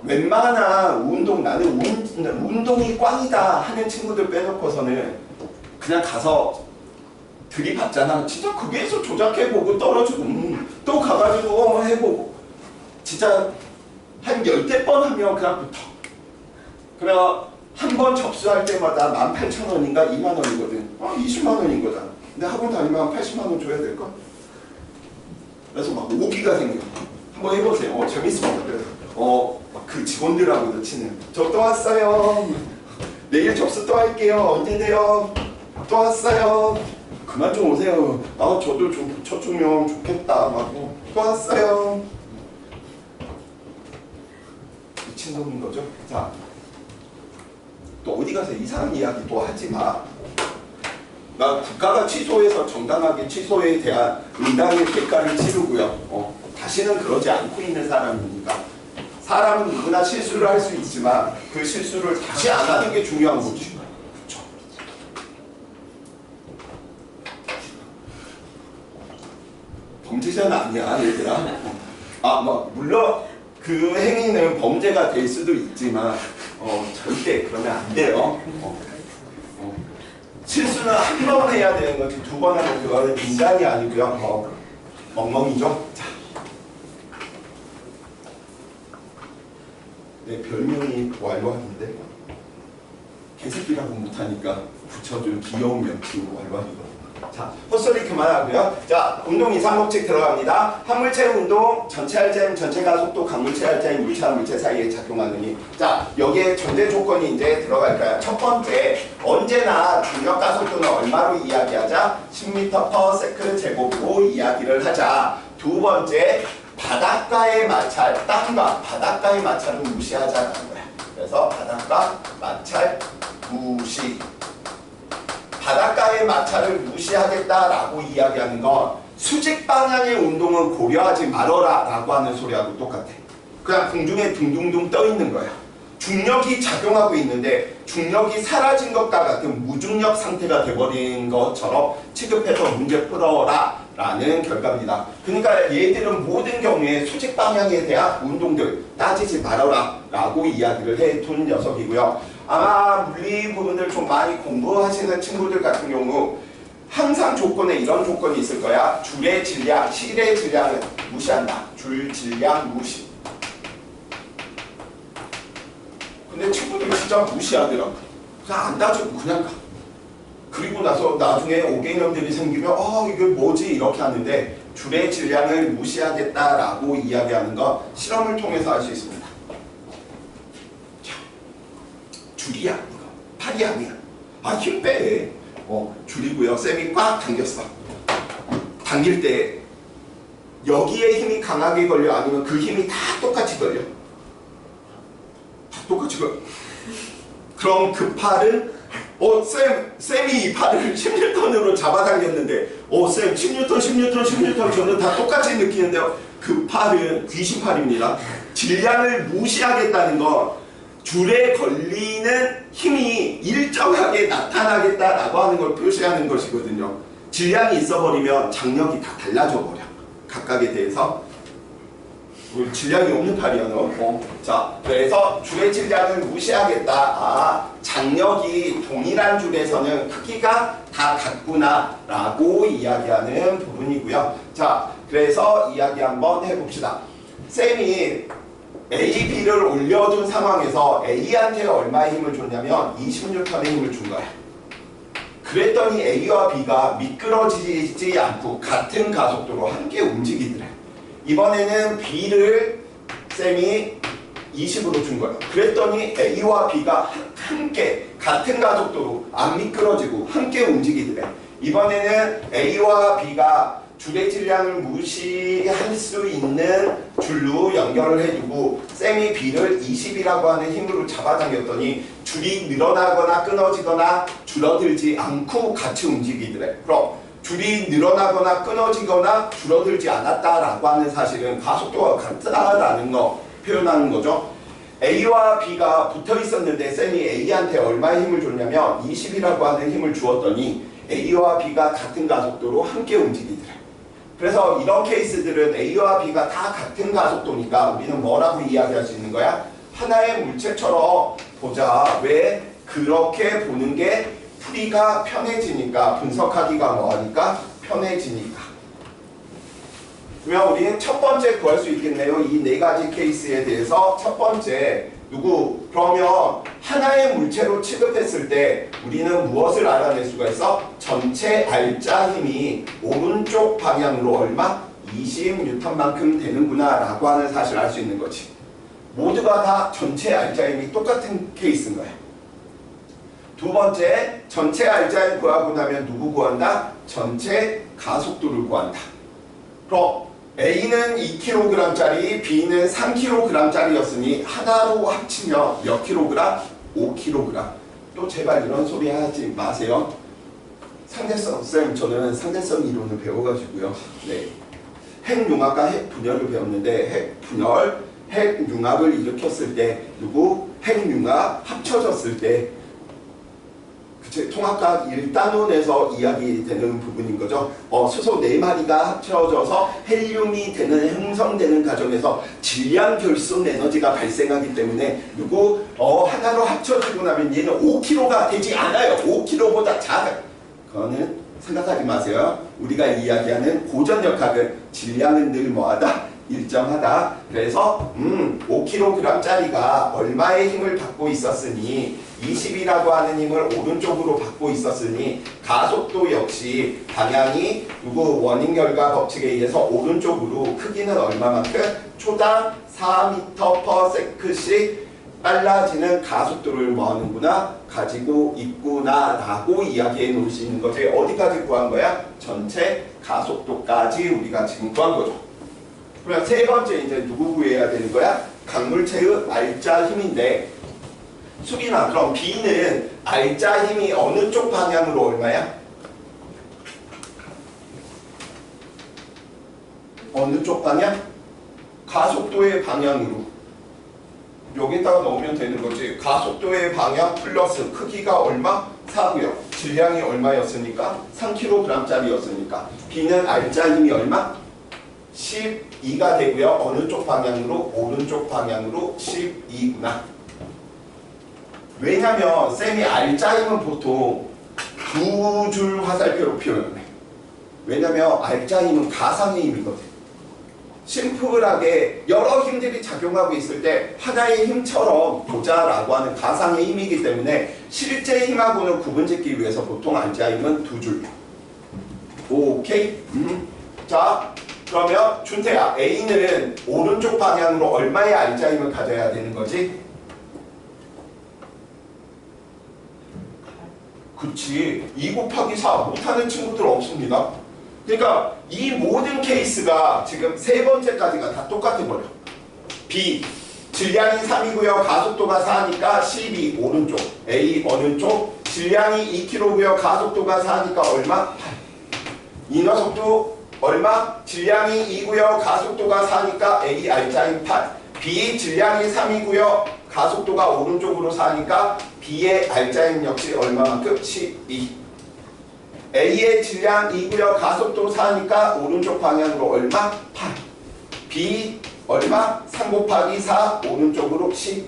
웬만한 운동, 나는 운동이 꽝이다 하는 친구들 빼놓고서는 그냥 가서 들이받잖아. 진짜 거기에서 조작해보고 떨어지고 또 가가지고 해보고 진짜 한 10대 번 하면 그냥 붙어. 그러면 한 번 접수할 때마다 18,000원인가 20,000원이거든. 20만원인 거잖아. 근데 학원 다니면 80만원 줘야 될까? 그래서 막 오기가 생겨. 한번 해보세요. 재밌습니다. 그래서 그 직원들하고도 치는. 저 또 왔어요. 내일 접수 또 할게요. 언제 돼요? 또 왔어요. 그만 좀 오세요. 저도 좀 붙여주면 좋겠다. 또 왔어요. 미친놈인 거죠. 자, 또 어디 가서 이상한 이야기 또 하지 마. 나 국가가 취소해서 정당하게 취소에 대한 응당의 대가를 치르고요. 다시는 그러지 않고 있는 사람이니까. 사람은 누구나 실수를 할 수 있지만 그 실수를 다시 안 하는 게 중요한 거지. 그렇죠? 범죄자는 아니야, 얘들아. 물론 그 행위는 범죄가 될 수도 있지만 절대 그러면 안 돼요. 실수는 한 번 해야 되는 거지 두 번 하면 그거는 인간이 아니고요. 멍멍이죠. 자. 내 별명이 왈왈인데 개새끼라고 못하니까 붙여준 귀여운 명칭 왈왈이거든요. 자, 헛소리 그만하고요. 자, 운동 이상법칙 들어갑니다. 한물체 운동, 전체 알자임, 전체 가속도, 강물체 알자임, 물체와 물체 사이에 작용하느니. 자, 여기에 전제 조건이 이제 들어갈까요? 첫 번째, 언제나 중력 가속도는 얼마로 이야기하자? 10m/s 제곱으로 이야기를 하자. 두 번째, 바닷가의 마찰, 땅과 바닷가의 마찰은 무시하자는 거야. 그래서 바닷가 마찰 무시. 바닷가의 마찰을 무시하겠다라고 이야기하는 건 수직 방향의 운동은 고려하지 말아라 라고 하는 소리하고 똑같아. 그냥 공중에 둥둥둥 떠 있는 거야. 중력이 작용하고 있는데 중력이 사라진 것과 같은 무중력 상태가 돼버린 것처럼 취급해서 문제 풀어라 라는 결과입니다. 그러니까 얘들은 모든 경우에 수직 방향에 대한 운동들 따지지 말아라 라고 이야기를 해둔 녀석이고요. 아마 물리 부분을 좀 많이 공부하시는 친구들 같은 경우 항상 조건에 이런 조건이 있을 거야. 줄의 질량, 실의 질량은 무시한다. 줄 질량 무시. 근데 친구들 진짜 무시하더라고. 그냥 안 따지고 그냥 가. 그리고 나서 나중에 오개념들이 생기면 이게 뭐지? 이렇게 하는데 줄의 질량을 무시하겠다라고 이야기하는 건 실험을 통해서 알 수 있습니다. 자, 줄이야 이거. 팔이 아니야. 힘 빼. 줄이고요. 쌤이 꽉 당겼어. 당길 때 여기에 힘이 강하게 걸려 아니면 그 힘이 다 똑같이 걸려? 다 똑같이 걸려. 그럼 그 팔은 쌤이 이 팔을 10N으로 잡아당겼는데 쌤 10N 저는 다 똑같이 느끼는데요. 그 팔은 귀신팔입니다. 질량을 무시하겠다는 건 줄에 걸리는 힘이 일정하게 나타나겠다라고 하는 걸 표시하는 것이거든요. 질량이 있어버리면 장력이 다 달라져 버려. 각각에 대해서. 질량이 없는 팔이야 너. 자, 그래서 줄의 질량을 무시하겠다. 장력이 동일한 줄에서는 크기가 다 같구나 라고 이야기하는 부분이고요. 자, 그래서 이야기 한번 해봅시다. 쌤이 A, B를 올려둔 상황에서 A한테 얼마의 힘을 줬냐면 20N의 힘을 준 거야. 그랬더니 A와 B가 미끄러지지 않고 같은 가속도로 함께 움직이더래. 이번에는 B를 쌤이 20으로 준 거예요. 그랬더니 A와 B가 함께 같은 가속도로 안 미끄러지고 함께 움직이더래. 이번에는 A와 B가 줄의 질량을 무시할 수 있는 줄로 연결을 해두고 쌤이 B를 20이라고 하는 힘으로 잡아당겼더니 줄이 늘어나거나 끊어지거나 줄어들지 않고 같이 움직이더래. 그럼 줄이 늘어나거나 끊어지거나 줄어들지 않았다라고 하는 사실은 가속도가 같다라는 거 표현하는 거죠. A와 B가 붙어 있었는데 쌤이 A한테 얼마의 힘을 줬냐면 20이라고 하는 힘을 주었더니 A와 B가 같은 가속도로 함께 움직이더래. 그래서 이런 케이스들은 A와 B가 다 같은 가속도니까 우리는 뭐라고 이야기할 수 있는 거야? 하나의 물체처럼 보자. 왜? 그렇게 보는 게 풀이가 편해지니까, 분석하기가 뭐하니까? 편해지니까. 그러면 우리는 첫 번째 구할 수 있겠네요. 이 네 가지 케이스에 대해서 첫 번째 그러면 하나의 물체로 취급했을 때 우리는 무엇을 알아낼 수가 있어? 전체 알짜 힘이 오른쪽 방향으로 얼마? 20N만큼 되는구나 라고 하는 사실을 알 수 있는 거지. 모두가 다 전체 알짜 힘이 똑같은 케이스인 거야. 두 번째, 전체 알짜 힘 구하고 나면 누구 구한다? 전체 가속도를 구한다. 그럼 A는 2kg짜리, B는 3kg짜리였으니 하나로 합치면 몇 kg? 5kg. 또 제발 이런 소리 하지 마세요. 상대성, 쌤 저는 상대성 이론을 배워가지고요. 네. 핵융합과 핵분열을 배웠는데 핵융합을 일으켰을 때 핵융합 합쳐졌을 때 통합각 1단원에서 이야기되는 부분인 거죠. 수소 4마리가 합쳐져서 헬륨이 형성되는 과정에서 질량 결손 에너지가 발생하기 때문에 누구 하나로 합쳐지고 나면 얘는 5kg가 되지 않아요. 5kg보다 작아요. 그거는 생각하지 마세요. 우리가 이야기하는 고전역학은 질량은 늘 뭐하다? 일정하다. 그래서 5kg짜리가 얼마의 힘을 받고 있었으니 20이라고 하는 힘을 오른쪽으로 받고 있었으니 가속도 역시 방향이 누구 원인 결과 법칙에 의해서 오른쪽으로 크기는 얼마만큼? 초당 4m/s씩 빨라지는 가속도를 뭐하는구나? 가지고 있구나 라고 이야기해 놓을 수 있는 거지. 어디까지 구한 거야? 전체 가속도까지 우리가 지금 구한 거죠. 그러면 세 번째 이제 누구 구해야 되는 거야? 강물체의 알짜 힘인데 수빈아, 그럼 B는 알짜 힘이 어느 쪽 방향으로 얼마야? 어느 쪽 방향? 가속도의 방향으로. 여기다가 넣으면 되는 거지. 가속도의 방향 플러스 크기가 얼마? 4고요. 질량이 얼마였으니까? 3kg짜리였으니까. B는 알짜 힘이 얼마? 12가 되고요. 어느 쪽 방향으로? 오른쪽 방향으로 12구나. 왜냐면 쌤이 알짜 힘은 보통 두 줄 화살표로 표현해. 왜냐면 알짜 힘은 가상의 힘이거든. 심플하게 여러 힘들이 작용하고 있을 때 하나의 힘처럼 보자라고 하는 가상의 힘이기 때문에 실제 힘하고는 구분짓기 위해서 보통 알짜 힘은 두 줄. 오케이? 자, 그러면 준태야, A는 오른쪽 방향으로 얼마의 알짜 힘을 가져야 되는 거지? 그치. 2 곱하기 4 못하는 친구들 없습니다. 그러니까 이 모든 케이스가 지금 세 번째까지가 다 똑같아 버려. B, 질량이 3이고요. 가속도가 4니까 12 오른쪽. A 어느 쪽? 질량이 2kg고요. 가속도가 4니까 얼마? 8. 이 녀석도 얼마? 질량이 2고요. 가속도가 4니까 A 알짜인 8. B 질량이 3이고요. 가속도가 오른쪽으로 4니까 B의 알짜인 역시 얼마만큼? 12. A의 질량 2고요. 가속도 4니까 오른쪽 방향으로 얼마? 8. B 얼마? 3 곱하기 4 오른쪽으로 12.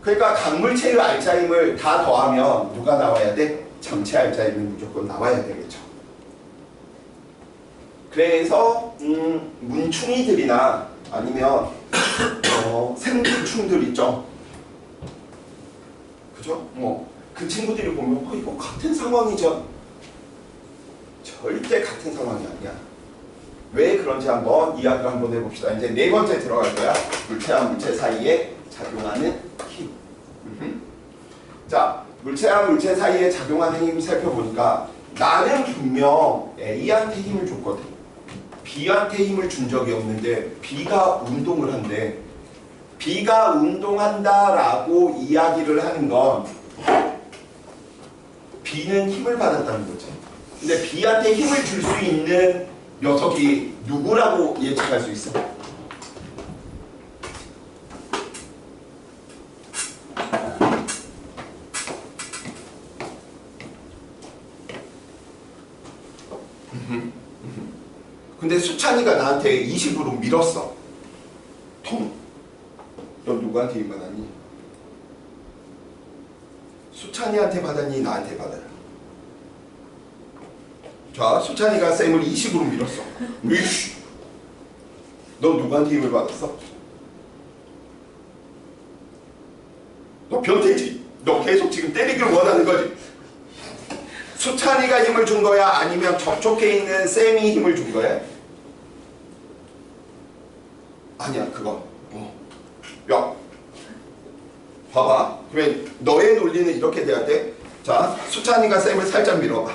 그러니까 강물체의 알짜임을 다 더하면 누가 나와야 돼? 전체 알짜임이 무조건 나와야 되겠죠. 그래서 문충이들이나 아니면 생기충들 있죠. 그죠? 그 친구들이 보면 이거 같은 상황이죠. 절대 같은 상황이 아니야. 왜 그런지 한번 이야기를 한번 해봅시다. 이제 네 번째 들어갈 거야. 물체와 물체 사이에 작용하는 힘. 자, 물체와 물체 사이에 작용하는 힘 살펴보니까 나는 분명 A한테 힘을 줬거든. B한테 힘을 준 적이 없는데 B가 운동을 한대. B가 운동한다라고 이야기를 하는 건 B는 힘을 받았다는 거지. 근데 B한테 힘을 줄 수 있는 녀석이 누구라고 예측할 수 있어? 근데 수찬이가 나한테 20으로 밀었어. 통. 너 누구한테 힘 받았니? 수찬이한테 받았니? 나한테 받아요? 자, 수찬이가 쌤을 20으로 밀었어. 으이씨. 너 누구한테 힘을 받았어? 너 변태지? 너 계속 지금 때리기를 원하는 거지? 수찬이가 힘을 준 거야? 아니면 접촉해 있는 쌤이 힘을 준 거야? 아니야, 그거. 야, 봐봐. 그러면 너의 논리는 이렇게 돼야 돼. 자, 수찬이가 쌤을 살짝 밀어봐.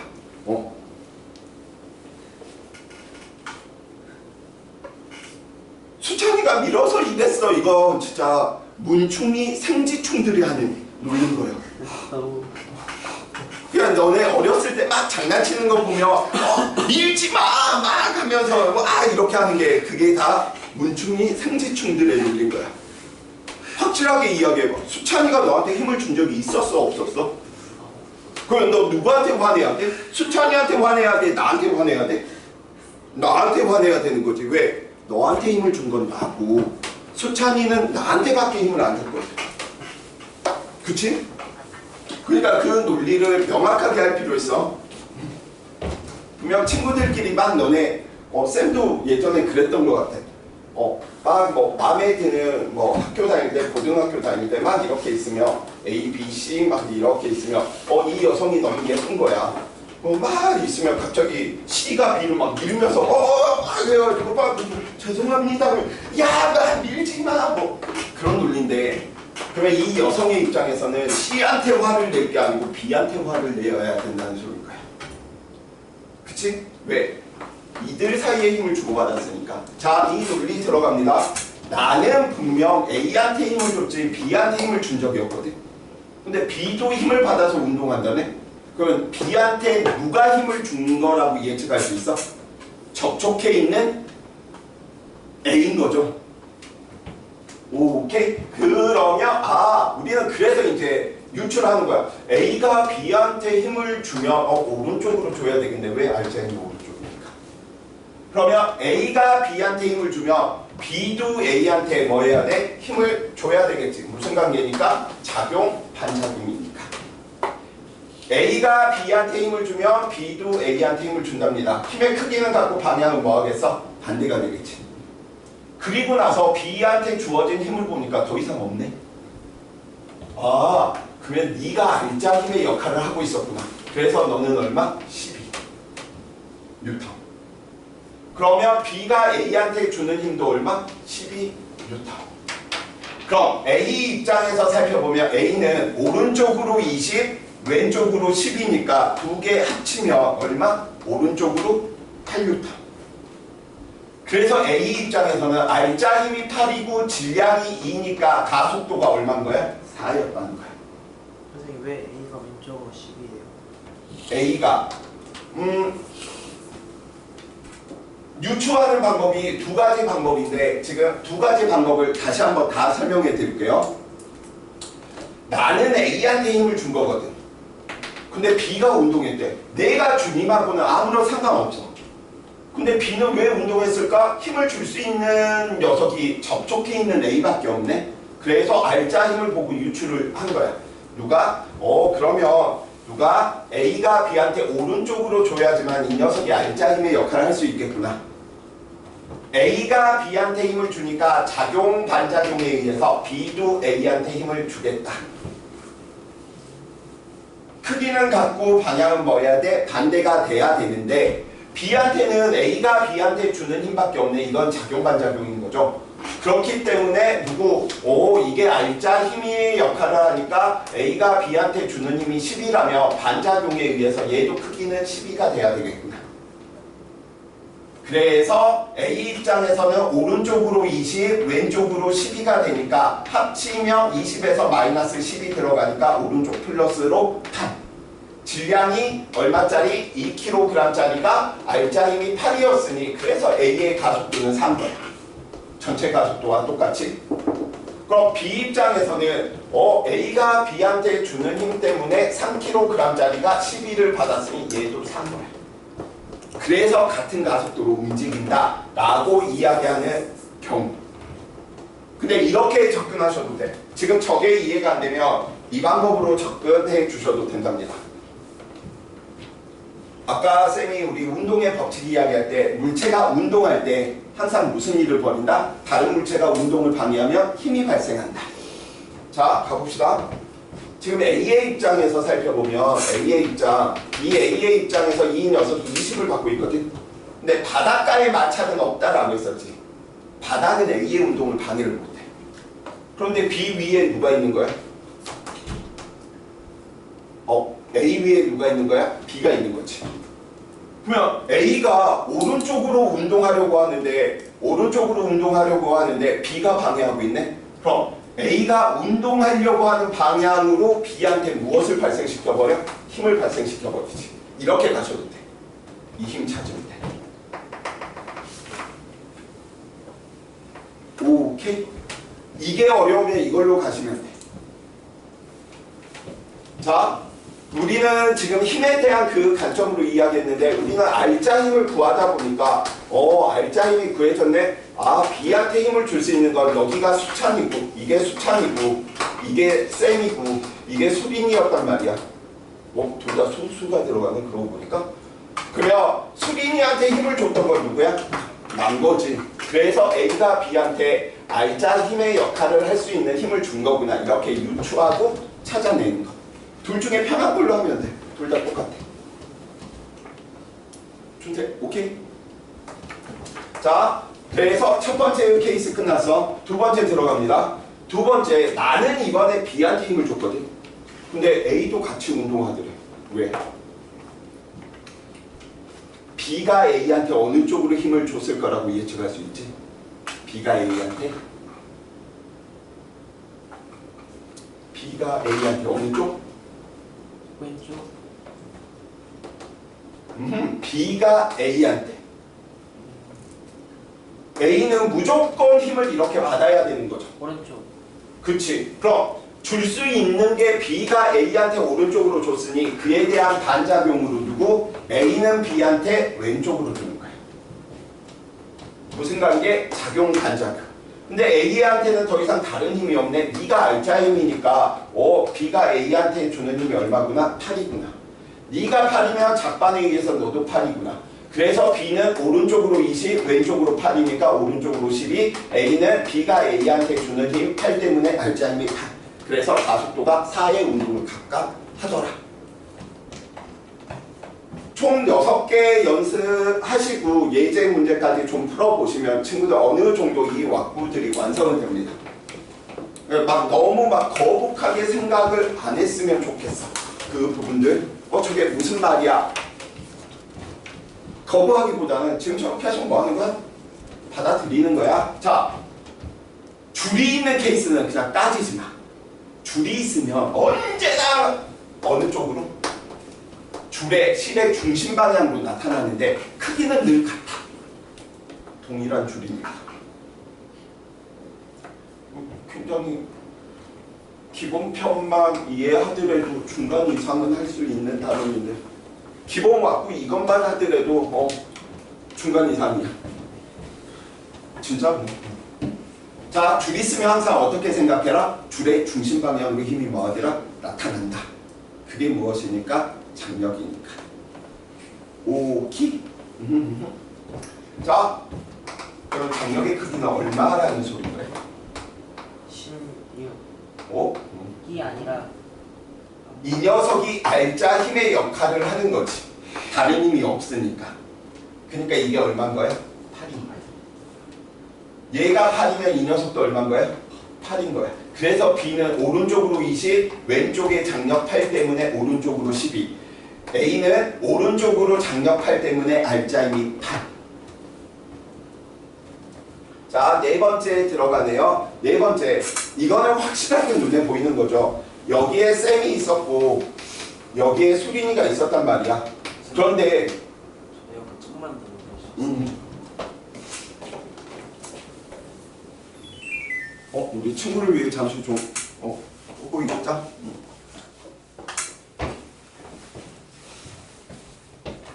수찬이가 밀어서 이랬어. 이거 진짜 문충이 생지충들이 하는 놀린 거야. 그냥 너네 어렸을 때 막 장난치는 거 보면 밀지 마! 막 하면서 이렇게 하는 게 그게 다 문충이 생지충들의 놀린 거야. 확실하게 이야기해봐. 수찬이가 너한테 힘을 준 적이 있었어? 없었어? 그럼 너 누구한테 화내야 돼? 수찬이한테 화내야 돼? 나한테 화내야 돼? 나한테 화내야 되는 거지. 왜? 너한테 힘을 준 건 나고 수찬이는 나한테밖에 힘을 안 준 거야. 그치? 그러니까 그 논리를 명확하게 할 필요 있어. 분명 친구들끼리 막 너네 쌤도 예전에 그랬던 것 같아. 막 뭐 마음에 드는 뭐 학교 다닐 때 고등학교 다닐 때 막 이렇게 있으면 A, B, C 막 이렇게 있으면 이 여성이 너무 예쁜 거야. 막 있으면 갑자기 C가 B를 막 밀면서 그래가지고 막 죄송합니다. 야, 막 밀지 마. 뭐 그런 논리인데 그러면 이 여성의 입장에서는 C한테 화를 낼 게 아니고 B한테 화를 내야 된다는 소리인 거야. 그치? 왜? 이들 사이에 힘을 주고받았으니까. 자, 이 논리 들어갑니다. 나는 분명 A한테 힘을 줬지 B한테 힘을 준 적이 없거든. 근데 B도 힘을 받아서 운동한다네? 그러면 B한테 누가 힘을 준 거라고 예측할 수 있어? 접촉해 있는 A인 거죠. 오케이? 그러면 우리는 그래서 이제 유출하는 거야. A가 B한테 힘을 주면 오른쪽으로 줘야 되겠네. 왜 알자는 오른쪽입니까? 그러면 A가 B한테 힘을 주면 B도 A한테 뭐 해야 돼? 힘을 줘야 되겠지. 무슨 관계니까? 작용, 반작용이니까. A가 B한테 힘을 주면 B도 A한테 힘을 준답니다. 힘의 크기는 같고 방향은 뭐 하겠어? 반대가 되겠지. 그리고 나서 B한테 주어진 힘을 보니까 더 이상 없네. 그러면 네가 알짜 힘의 역할을 하고 있었구나. 그래서 너는 얼마? 12 뉴턴. 그러면 B가 A한테 주는 힘도 얼마? 12 뉴턴. 그럼 A 입장에서 살펴보면 A는 오른쪽으로 20, 왼쪽으로 10이니까 두 개 합치면 얼마? 오른쪽으로 8뉴턴. 그래서 A 입장에서는 알짜 힘이 8이고 질량이 2니까 가속도가 얼마인 거야? 4였다는 거야. 선생님 왜 A가 왼쪽으로 10이에요? A가 유추하는 방법이 두 가지 방법인데 지금 두 가지 방법을 다시 한번 다 설명해 드릴게요. 나는 A한테 힘을 준 거거든. 근데 B가 운동했대. 내가 준 힘하고는 아무런 상관없어. 근데 B는 왜 운동했을까? 힘을 줄 수 있는 녀석이 접촉해 있는 A밖에 없네. 그래서 알짜 힘을 보고 유추를 한 거야. 누가? 그러면 누가? A가 B한테 오른쪽으로 줘야지만 이 녀석이 알짜 힘의 역할을 할 수 있겠구나. A가 B한테 힘을 주니까 작용, 반작용에 의해서 B도 A한테 힘을 주겠다. 크기는 같고 방향은 뭐 해야 돼? 반대가 돼야 되는데 B한테는 A가 B한테 주는 힘밖에 없네. 이건 작용, 반작용인 거죠. 그렇기 때문에 이게 알짜 힘의 역할을 하니까 A가 B한테 주는 힘이 10이라면 반작용에 의해서 얘도 크기는 12가 돼야 되겠구나. 그래서 A 입장에서는 오른쪽으로 20, 왼쪽으로 12가 되니까 합치면 20에서 마이너스 10이 들어가니까 오른쪽 플러스로 8. 질량이 얼마짜리? 2kg짜리가 알짜 힘이 8이었으니 그래서 A의 가속도는 3번. 전체 가속도와 똑같이. 그럼 B 입장에서는 A가 B한테 주는 힘 때문에 3kg짜리가 12를 받았으니 얘도 3번. 그래서 같은 가속도로 움직인다 라고 이야기하는 경우. 근데 이렇게 접근하셔도 돼. 지금 저게 이해가 안 되면 이 방법으로 접근해 주셔도 된답니다. 아까 쌤이 우리 운동의 법칙 이야기할 때 물체가 운동할 때 항상 무슨 일을 벌인다? 다른 물체가 운동을 방해하면 힘이 발생한다. 자, 가봅시다. 지금 A의 입장에서 살펴보면 이 A의 입장에서 이 녀석이 20을 받고 있거든. 근데 바닷가에 마찰은 없다라고 했었지. 바닥은 A의 운동을 방해를 못해. 그런데 B 위에 누가 있는 거야? A 위에 누가 있는 거야? B가 있는 거지. 그러면 A가 오른쪽으로 운동하려고 하는데 B가 방해하고 있네? 그럼 A가 운동하려고 하는 방향으로 B한테 무엇을 발생시켜버려? 힘을 발생시켜버리지. 이렇게 가셔도 돼. 이 힘 찾으면 돼. 오케이? 이게 어려우면 이걸로 가시면 돼. 자, 우리는 지금 힘에 대한 그 관점으로 이야기했는데 우리는 알짜 힘을 구하다 보니까 알짜 힘이 구해졌네. 아, B한테 힘을 줄 수 있는 건 여기가 수찬이고 이게 수찬이고 이게 쌤이고 이게 수린이었단 말이야. 둘 다 수가 들어가네 그러고 보니까. 그러면 수린이한테 힘을 줬던 건 누구야? 난 거지. 그래서 A가 B한테 알짜 힘의 역할을 할 수 있는 힘을 준 거구나. 이렇게 유추하고 찾아내는 거. 둘 중에 편한 걸로 하면 돼. 둘 다 똑같아. 준태, 오케이? 자, 그래서 첫 번째 케이스 끝났어. 두 번째 들어갑니다. 두 번째, 나는 이번에 B한테 힘을 줬거든. 근데 A도 같이 운동하더래. 왜? B가 A한테 어느 쪽으로 힘을 줬을 거라고 예측할 수 있지? B가 A한테? B가 A한테 어느 쪽? 왼쪽. B가 A한테. A는 무조건 힘을 이렇게 받아야 되는 거죠. 오른쪽. 그치. 그럼 줄 수 있는 게 B가 A한테 오른쪽으로 줬으니 그에 대한 반작용으로 두고 A는 B한테 왼쪽으로 주는 거야. 무슨 관계? 작용 반작용. 근데 A한테는 더 이상 다른 힘이 없네. 네가 알짜 힘이니까 B가 A한테 주는 힘이 얼마구나? 8이구나. 네가 8이면 작반에 의해서 너도 8이구나. 그래서 B는 오른쪽으로 20, 왼쪽으로 8이니까 오른쪽으로 12. A는 B가 A한테 주는 힘 8 때문에 알짜 힘이 8. 그래서 가속도가 4의 운동을 각각 하더라. 총 6개 연습하시고 예제 문제까지 좀 풀어보시면 친구들 어느 정도 이 왁구들이 완성은 됩니다. 막 너무 막 거북하게 생각을 안 했으면 좋겠어. 그 부분들. 저게 무슨 말이야? 거부하기보다는 지금 저렇게 하시면 뭐 하는 거야? 받아들이는 거야. 자, 줄이 있는 케이스는 그냥 따지지 마. 줄이 있으면 언제나 어느 쪽으로? 줄의 실의 중심 방향으로 나타나는데 크기는 늘 같아. 동일한 줄이니까. 굉장히 기본편만 이해하더라도 중간 이상은 할 수 있는 단원인데 기본 왁구 이것만 하더라도 중간 이상이야. 진짜 뭐. 자, 줄 있으면 항상 어떻게 생각해라? 줄의 중심 방향으로 힘이 뭐하더라? 나타난다. 그게 무엇이니까? 장력이니까. 오키? 자, 그럼 장력의 크기는 얼마라는 소리래? 16. 이 아니라 이 녀석이 알짜 힘의 역할을 하는 거지. 다른 힘이 없으니까. 그러니까 이게 얼마인 거야? 8인 거야. 얘가 8이면 이 녀석도 얼마인 거야? 8인 거야. 그래서 B는 오른쪽으로 20, 왼쪽에 장력 8 때문에 오른쪽으로 12. A는 오른쪽으로 장력 8 때문에 알짜 힘이 8. 자, 네 번째 들어가네요. 네 번째. 이거는 확실하게 눈에 보이는 거죠. 여기에 쌤이 있었고 여기에 수린이가 있었단 말이야. 그런데 조금만 더 우리 친구를 위해 잠시 좀 보고 있자.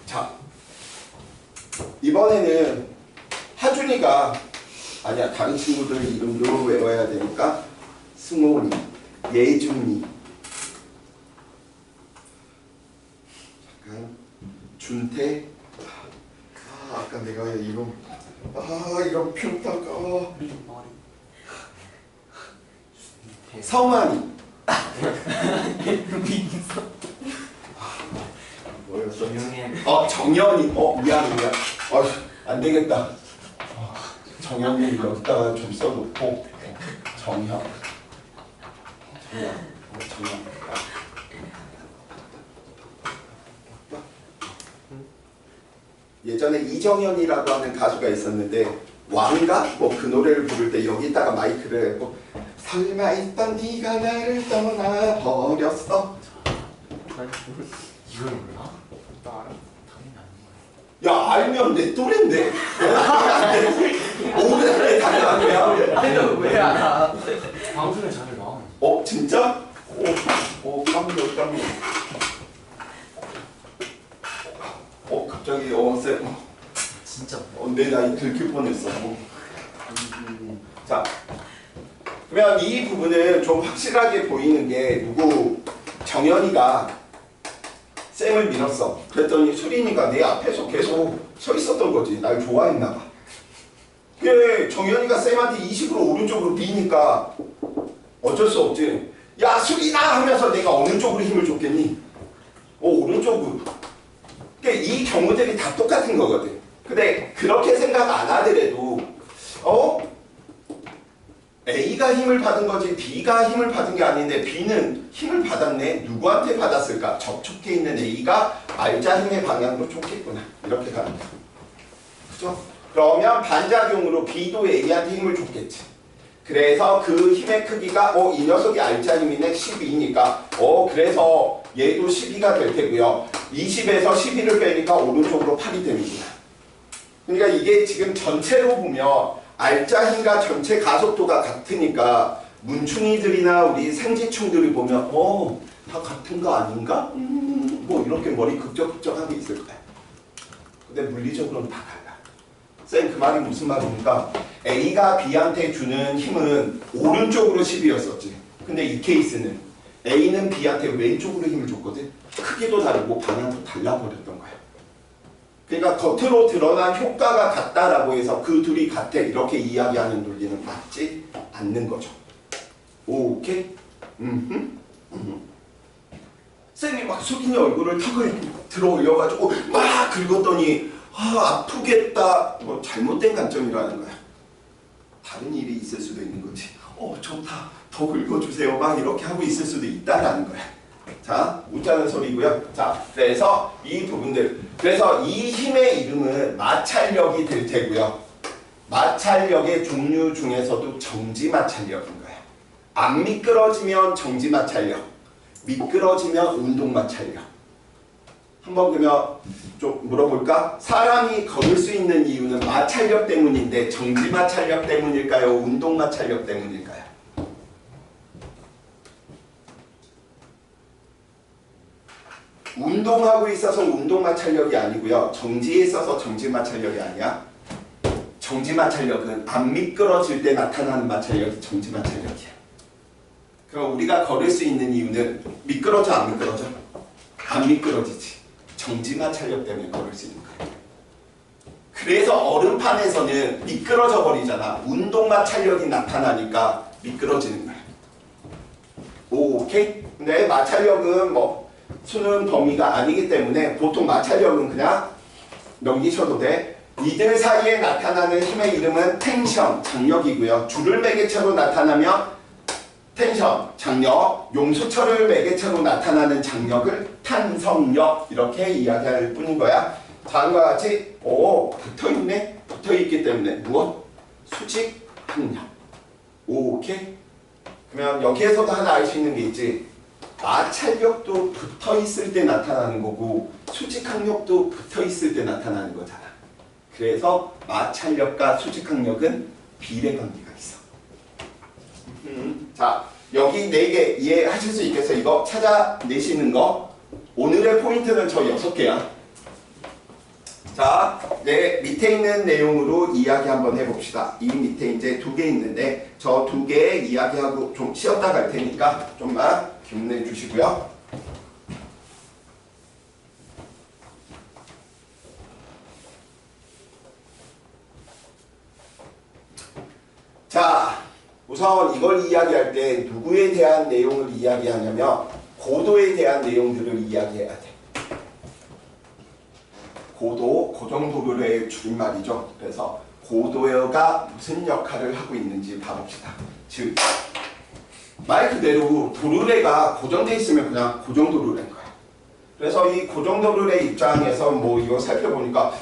자, 이번에는 하준이가 아니야, 다른 친구들 이름도 외워야 되니까 승호니, 예준이, 잠깐, 준태. 아까 내가 이름 이런 평타가 성환이. 뭐였어? 정연이. 미안. 안 되겠다. 정연이 여기다가 좀 써놓고 정현. 예전에 이정현이라고 하는 가수가 있었는데 왕가? 그 노래를 부를 때 여기다가 마이크를 했고 설마 있던 네가 나를 떠나버렸어. 이걸 몰라? 나 알아. 당연히 아는 거야. 야, 알면 내 또래인데. 오래 당연한 거야. 아니 왜 알아? 방송에 잘 나와. 진짜? 깜짝. 갑자기 쌤 진짜 내 나이 들킬 뻔했어. 자, 그러면 이 부분은 좀 확실하게 보이는 게 누구 정연이가 쌤을 밀었어. 그랬더니 수린이가 내 앞에서 계속 서 있었던 거지. 날 좋아했나 봐. 그래, 정연이가 쌤한테 이 식으로 오른쪽으로 미니까 어쩔 수 없지. 야, 수린아 하면서 내가 어느 쪽으로 힘을 줬겠니? 오른쪽으로. 그러니까 이 경우들이 다 똑같은 거거든. 근데 그렇게 생각 안 하더라도 A가 힘을 받은 거지 B가 힘을 받은 게 아닌데 B는 힘을 받았네. 누구한테 받았을까? 접촉해 있는 A가 알자 힘의 방향으로 쫓겠구나. 이렇게 가는 거야. 그죠? 그러면 반작용으로 B도 A한테 힘을 줬겠지. 그래서 그 힘의 크기가 이 녀석이 알자 힘이네 12니까 그래서 얘도 12가 될 테고요. 20에서 12를 빼니까 오른쪽으로 8이 되는구나. 그러니까 이게 지금 전체로 보면 알자 힘과 전체 가속도가 같으니까 문충이들이나 우리 생지충들이 보면 다 같은 거 아닌가? 뭐 이렇게 머리 극적극적하게 있을 거야. 근데 물리적으로는 다 달라. 쌤 그 말이 무슨 말입니까? A가 B한테 주는 힘은 오른쪽으로 10이었었지. 근데 이 케이스는 A는 B한테 왼쪽으로 힘을 줬거든. 크기도 다르고 방향도 달라버렸던 거야. 그러니까 겉으로 드러난 효과가 같다라고 해서 그 둘이 같아 이렇게 이야기하는 논리는 맞지 않는 거죠. 오케이? 쌤이 막 수빈이 얼굴을 턱을 들어 올려가지고 막 긁었더니 아프겠다. 뭐 잘못된 관점이라는 거야. 다른 일이 있을 수도 있는 거지. 좋다. 더 긁어주세요. 막 이렇게 하고 있을 수도 있다라는 거야. 자, 웃자는 소리고요. 자, 그래서 이 부분들. 그래서 이 힘의 이름은 마찰력이 될 테고요. 마찰력의 종류 중에서도 정지마찰력인 거예요. 안 미끄러지면 정지마찰력, 미끄러지면 운동마찰력. 한번 그러면 좀 물어볼까? 사람이 걸을 수 있는 이유는 마찰력 때문인데 정지마찰력 때문일까요? 운동마찰력 때문일까요? 운동하고 있어서 운동마찰력이 아니고요. 정지에 있어서 정지마찰력이 아니야. 정지마찰력은 안 미끄러질 때 나타나는 마찰력이 정지마찰력이야. 그럼 우리가 걸을 수 있는 이유는 미끄러져 안 미끄러져? 안 미끄러지지. 정지마찰력 때문에 걸을 수 있는 거야. 그래서 얼음판에서는 미끄러져 버리잖아. 운동마찰력이 나타나니까 미끄러지는 거야. 오케이? 근데 마찰력은 뭐 수능 범위가 아니기 때문에 보통 마찰력은 그냥 넘기셔도 돼. 이들 사이에 나타나는 힘의 이름은 텐션, 장력이고요. 줄을 매개체로 나타나면 텐션, 장력, 용수철을 매개체로 나타나는 장력을 탄성력 이렇게 이야기할 뿐인 거야. 다음과 같이 붙어있네. 붙어있기 때문에 무엇? 수직, 항력. 오케이? 그러면 여기에서도 하나 알 수 있는 게 있지. 마찰력도 붙어있을 때 나타나는 거고 수직항력도 붙어있을 때 나타나는 거잖아. 그래서 마찰력과 수직항력은 비례관계가 있어. 자, 여기 4개 이해하실 수 있겠어요? 이거 찾아내시는 거. 오늘의 포인트는 저 6개야. 자, 밑에 있는 내용으로 이야기 한번 해봅시다. 이 밑에 이제 2개 있는데 저 2개 이야기하고 좀 쉬었다 갈 테니까 좀만 힘내주시고요. 자, 우선 이걸 이야기할 때 누구에 대한 내용을 이야기하냐면 고도에 대한 내용들을 이야기해야 돼. 고도, 고정도르래의 줄임말이죠. 그래서 고도가 무슨 역할을 하고 있는지 봐봅시다. 즉, 말 그대로 도르래가 고정돼 있으면 그냥 고정도르래인 거야. 그래서 이 고정도르래 입장에서 뭐 이거 살펴보니까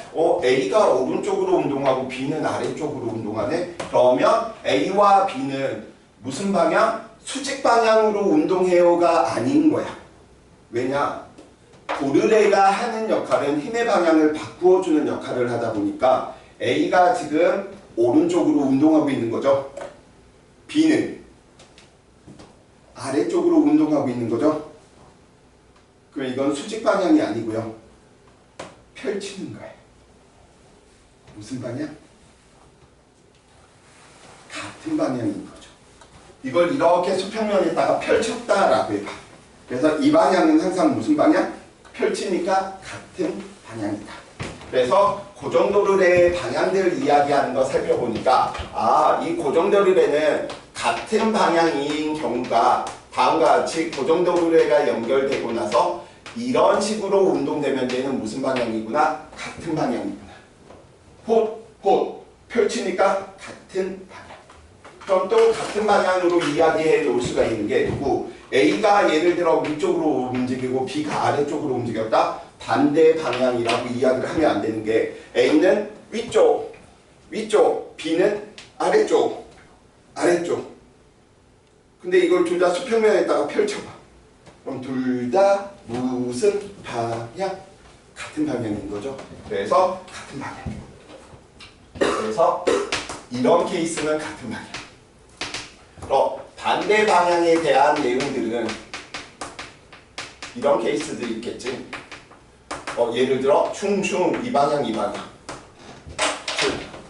A가 오른쪽으로 운동하고 B는 아래쪽으로 운동하네? 그러면 A와 B는 무슨 방향? 수직 방향으로 운동해요가 아닌 거야. 왜냐? 도르래가 하는 역할은 힘의 방향을 바꾸어주는 역할을 하다 보니까 A가 지금 오른쪽으로 운동하고 있는 거죠. B는 아래쪽으로 운동하고 있는 거죠. 그럼 이건 수직 방향이 아니고요. 펼치는 거예요. 무슨 방향? 같은 방향인 거죠. 이걸 이렇게 수평면에다가 펼쳤다라고 해봐. 그래서 이 방향은 항상 무슨 방향? 펼치니까 같은 방향이다. 그래서 고정도르래의 방향들 이야기하는 거 살펴보니까 이 고정도르래는 같은 방향인 경우가 다음과 같이 고정도르래가 연결되고 나서 이런 식으로 운동되면 얘는 무슨 방향이구나? 같은 방향이구나. 곧 펼치니까 같은 방향. 그럼 또 같은 방향으로 이야기해 놓을 수가 있는 게 누구? A가 예를 들어 위쪽으로 움직이고 B가 아래쪽으로 움직였다. 반대 방향이라고 이야기를 하면 안 되는 게 A는 위쪽, B는 아래쪽. 근데 이걸 둘 다 수평면에다가 펼쳐봐. 그럼 둘 다 무슨 방향? 같은 방향인 거죠. 그래서 같은 방향. 그래서 이런 케이스는 같은 방향. 반대 방향에 대한 내용들은 이런 케이스들이 있겠지. 예를 들어 충충 이 방향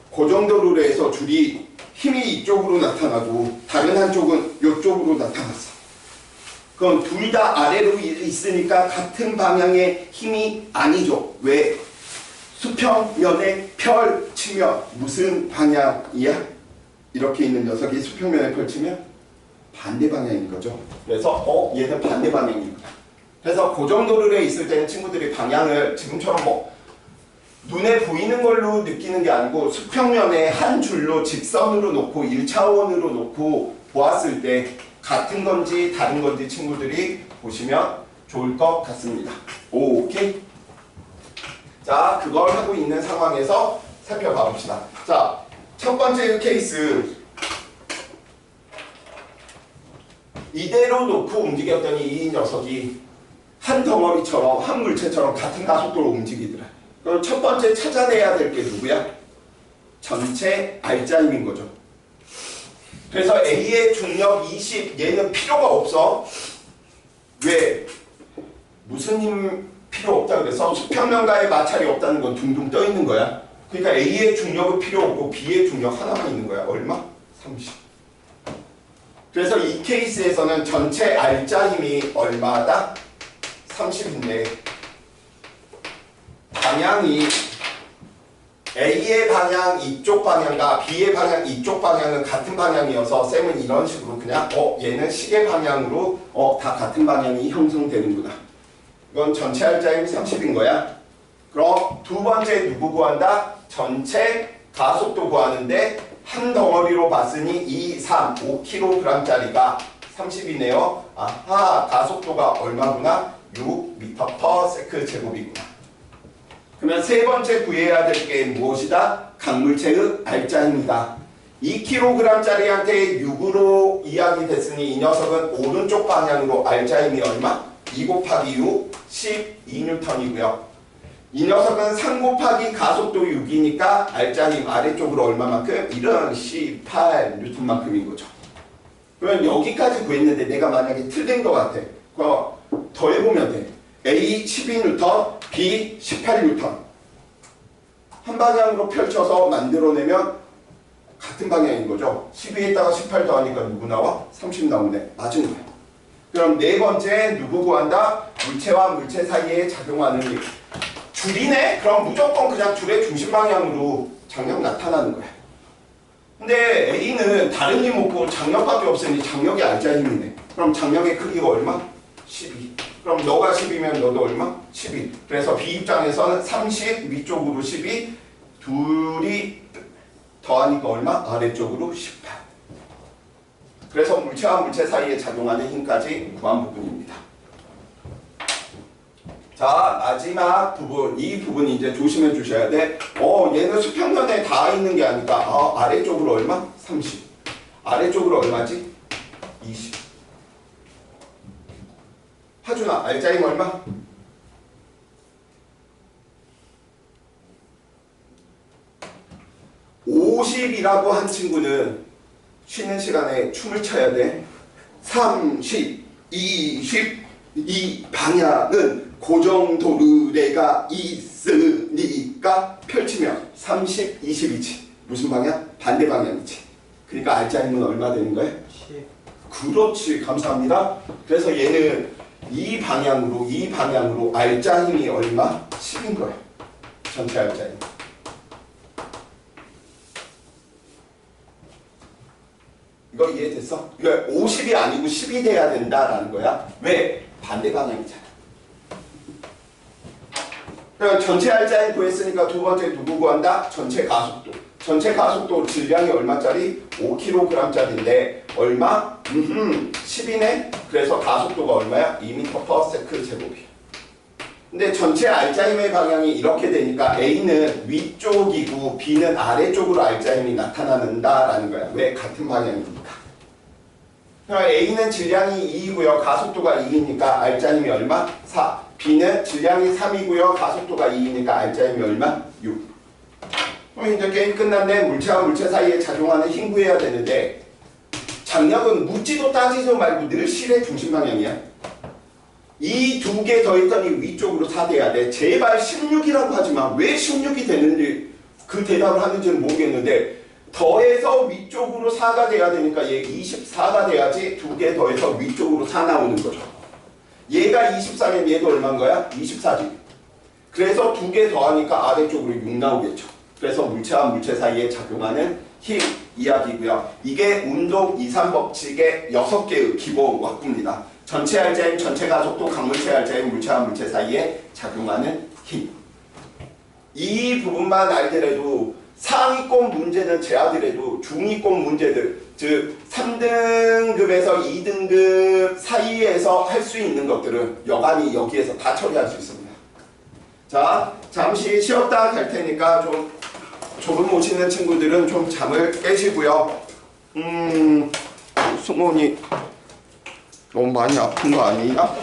고정도르래에서 줄이 힘이 이쪽으로 나타나고 다른 한쪽은 이쪽으로 나타났어. 그럼 둘 다 아래로 있으니까 같은 방향의 힘이 아니죠. 왜? 수평면에 펼치면 무슨 방향이야? 이렇게 있는 녀석이 수평면에 펼치면 반대 방향인 거죠. 그래서 얘는 반대 방향이구나. 그래서 고정도르래에 있을 때는 친구들이 방향을 지금처럼 눈에 보이는 걸로 느끼는 게 아니고 수평면에 한 줄로 직선으로 놓고 1차원으로 놓고 보았을 때 같은 건지 다른 건지 친구들이 보시면 좋을 것 같습니다. 오케이? 자, 그걸 하고 있는 상황에서 살펴봐 봅시다. 자, 첫 번째 케이스. 이대로 놓고 움직였더니 이 녀석이 한 덩어리처럼, 한 물체처럼 같은 가속도로 움직이더라. 그럼 첫 번째 찾아내야 될 게 누구야? 전체 R자임인 거죠. 그래서 A의 중력 20, 얘는 필요가 없어. 왜? 무슨 힘 필요 없다 그래서 수평면과의 마찰이 없다는 건 둥둥 떠 있는 거야. 그러니까 A의 중력은 필요 없고 B의 중력 하나만 있는 거야. 얼마? 30. 그래서 이 케이스에서는 전체 R자 힘이 얼마다? 30인데 방향이 A의 방향 이쪽 방향과 B의 방향 이쪽 방향은 같은 방향이어서 쌤은 이런 식으로 그냥 얘는 시계 방향으로 다 같은 방향이 형성되는구나. 이건 전체 R자 힘이 30인 거야. 그럼 두 번째 누구 구한다? 전체 가속도 구하는데 한 덩어리로 봤으니 2, 3, 5kg짜리가 30이네요. 아하, 가속도가 얼마구나? 6m/s 제곱이구나. 그러면 세 번째 구해야 될 게 무엇이다? 강물체의 R자입니다. 2kg짜리한테 6으로 이야기됐으니 이 녀석은 오른쪽 방향으로 R자임이 얼마? 2 곱하기 6, 12N이고요. 이 녀석은 3 곱하기 가속도 6이니까 R자힘 아래쪽으로 얼마만큼? 이런 18N만큼인 거죠. 그러면 여기까지 구했는데 내가 만약에 틀린 것 같아. 더해보면 돼. A 12N, B 18N. 한 방향으로 펼쳐서 만들어내면 같은 방향인 거죠. 12에다가 18 더하니까 누구 나와? 30 나오네. 맞은 거야. 그럼 네 번째 누구 구한다? 물체와 물체 사이에 작용하는 힘. 줄이네? 그럼 무조건 그냥 줄의 중심 방향으로 장력 나타나는 거야. 근데 A는 다른 힘 없고 장력밖에 없으니 장력이 R자 힘이네. 그럼 장력의 크기가 얼마? 12. 그럼 너가 10이면 너도 얼마? 12. 그래서 B 입장에서는 30, 위쪽으로 12, 둘이 더하니까 얼마? 아래쪽으로 18. 그래서 물체와 물체 사이에 작용하는 힘까지 구한 부분입니다. 자, 마지막 부분. 이 부분 이제 조심해 주셔야 돼. 얘는 수평면에 다 있는 게 아니까 아래쪽으로 얼마? 30. 아래쪽으로 얼마지? 20. 하준아, R자임 얼마? 50이라고 한 친구는 쉬는 시간에 춤을 춰야 돼. 30, 20, 이 방향은 고정도르래가 있으니 그러니까 펼치면 30, 20이지. 무슨 방향? 반대 방향이지. 그러니까 알짜임은 얼마 되는 거예요? 10. 그렇지. 감사합니다. 그래서 얘는 이 방향으로 알짜 힘이 얼마? 10인 거예요. 전체 알짜 힘. 이거 이해됐어? 이거 50이 아니고 10이 돼야 된다라는 거야. 왜? 반대 방향이잖아. 그러니까 전체 알짜 힘 구했으니까 두 번째 누구 구한다? 전체 가속도. 전체 가속도 질량이 얼마짜리? 5kg짜리인데 얼마? 10이네? 그래서 가속도가 얼마야? 2m/s 제곱이야. 근데 전체 알짜힘의 방향이 이렇게 되니까 A는 위쪽이고 B는 아래쪽으로 알짜힘이 나타난다라는 거야. 왜? 같은 방향이니까. 그러니까 A는 질량이 2이고요. 가속도가 2이니까 알짜힘이 얼마? 4. B는 질량이 3이고요. 가속도가 2이니까 알짜힘이 얼마? 6. 그럼 이제 게임 끝났네. 물체와 물체 사이에 작용하는 힘 구해야 되는데 장력은 묻지도 따지지도 말고 늘 실의 중심 방향이야. 이 두 개 더했더니 위쪽으로 4 돼야 돼. 제발 16이라고 하지만 왜 16이 됐는지 그 대답을 하는지는 모르겠는데 더해서 위쪽으로 4가 돼야 되니까 얘 24가 돼야지 두 개 더해서 위쪽으로 4 나오는 거죠. 얘가 24면 얘도 얼마인 거야? 24지. 그래서 두 개 더하니까 아래쪽으로 6 나오겠죠. 그래서 물체와 물체 사이에 작용하는 힘 이야기고요. 이게 운동 2, 3법칙의 6개의 기본 wak구입니다. 전체 알짜힘, 전체 가속도, 강물체 알짜힘, 물체와 물체 사이에 작용하는 힘. 이 부분만 알더라도 상위권 문제는 제하더라도 중위권 문제들, 즉 3등급에서 2등급 사이에서 할 수 있는 것들은 여간이 여기에서 다 처리할 수 있습니다. 자, 잠시 쉬었다 갈 테니까 좀 졸음 오시는 친구들은 좀 잠을 깨시고요. 승원이 너무 많이 아픈 거 아니냐?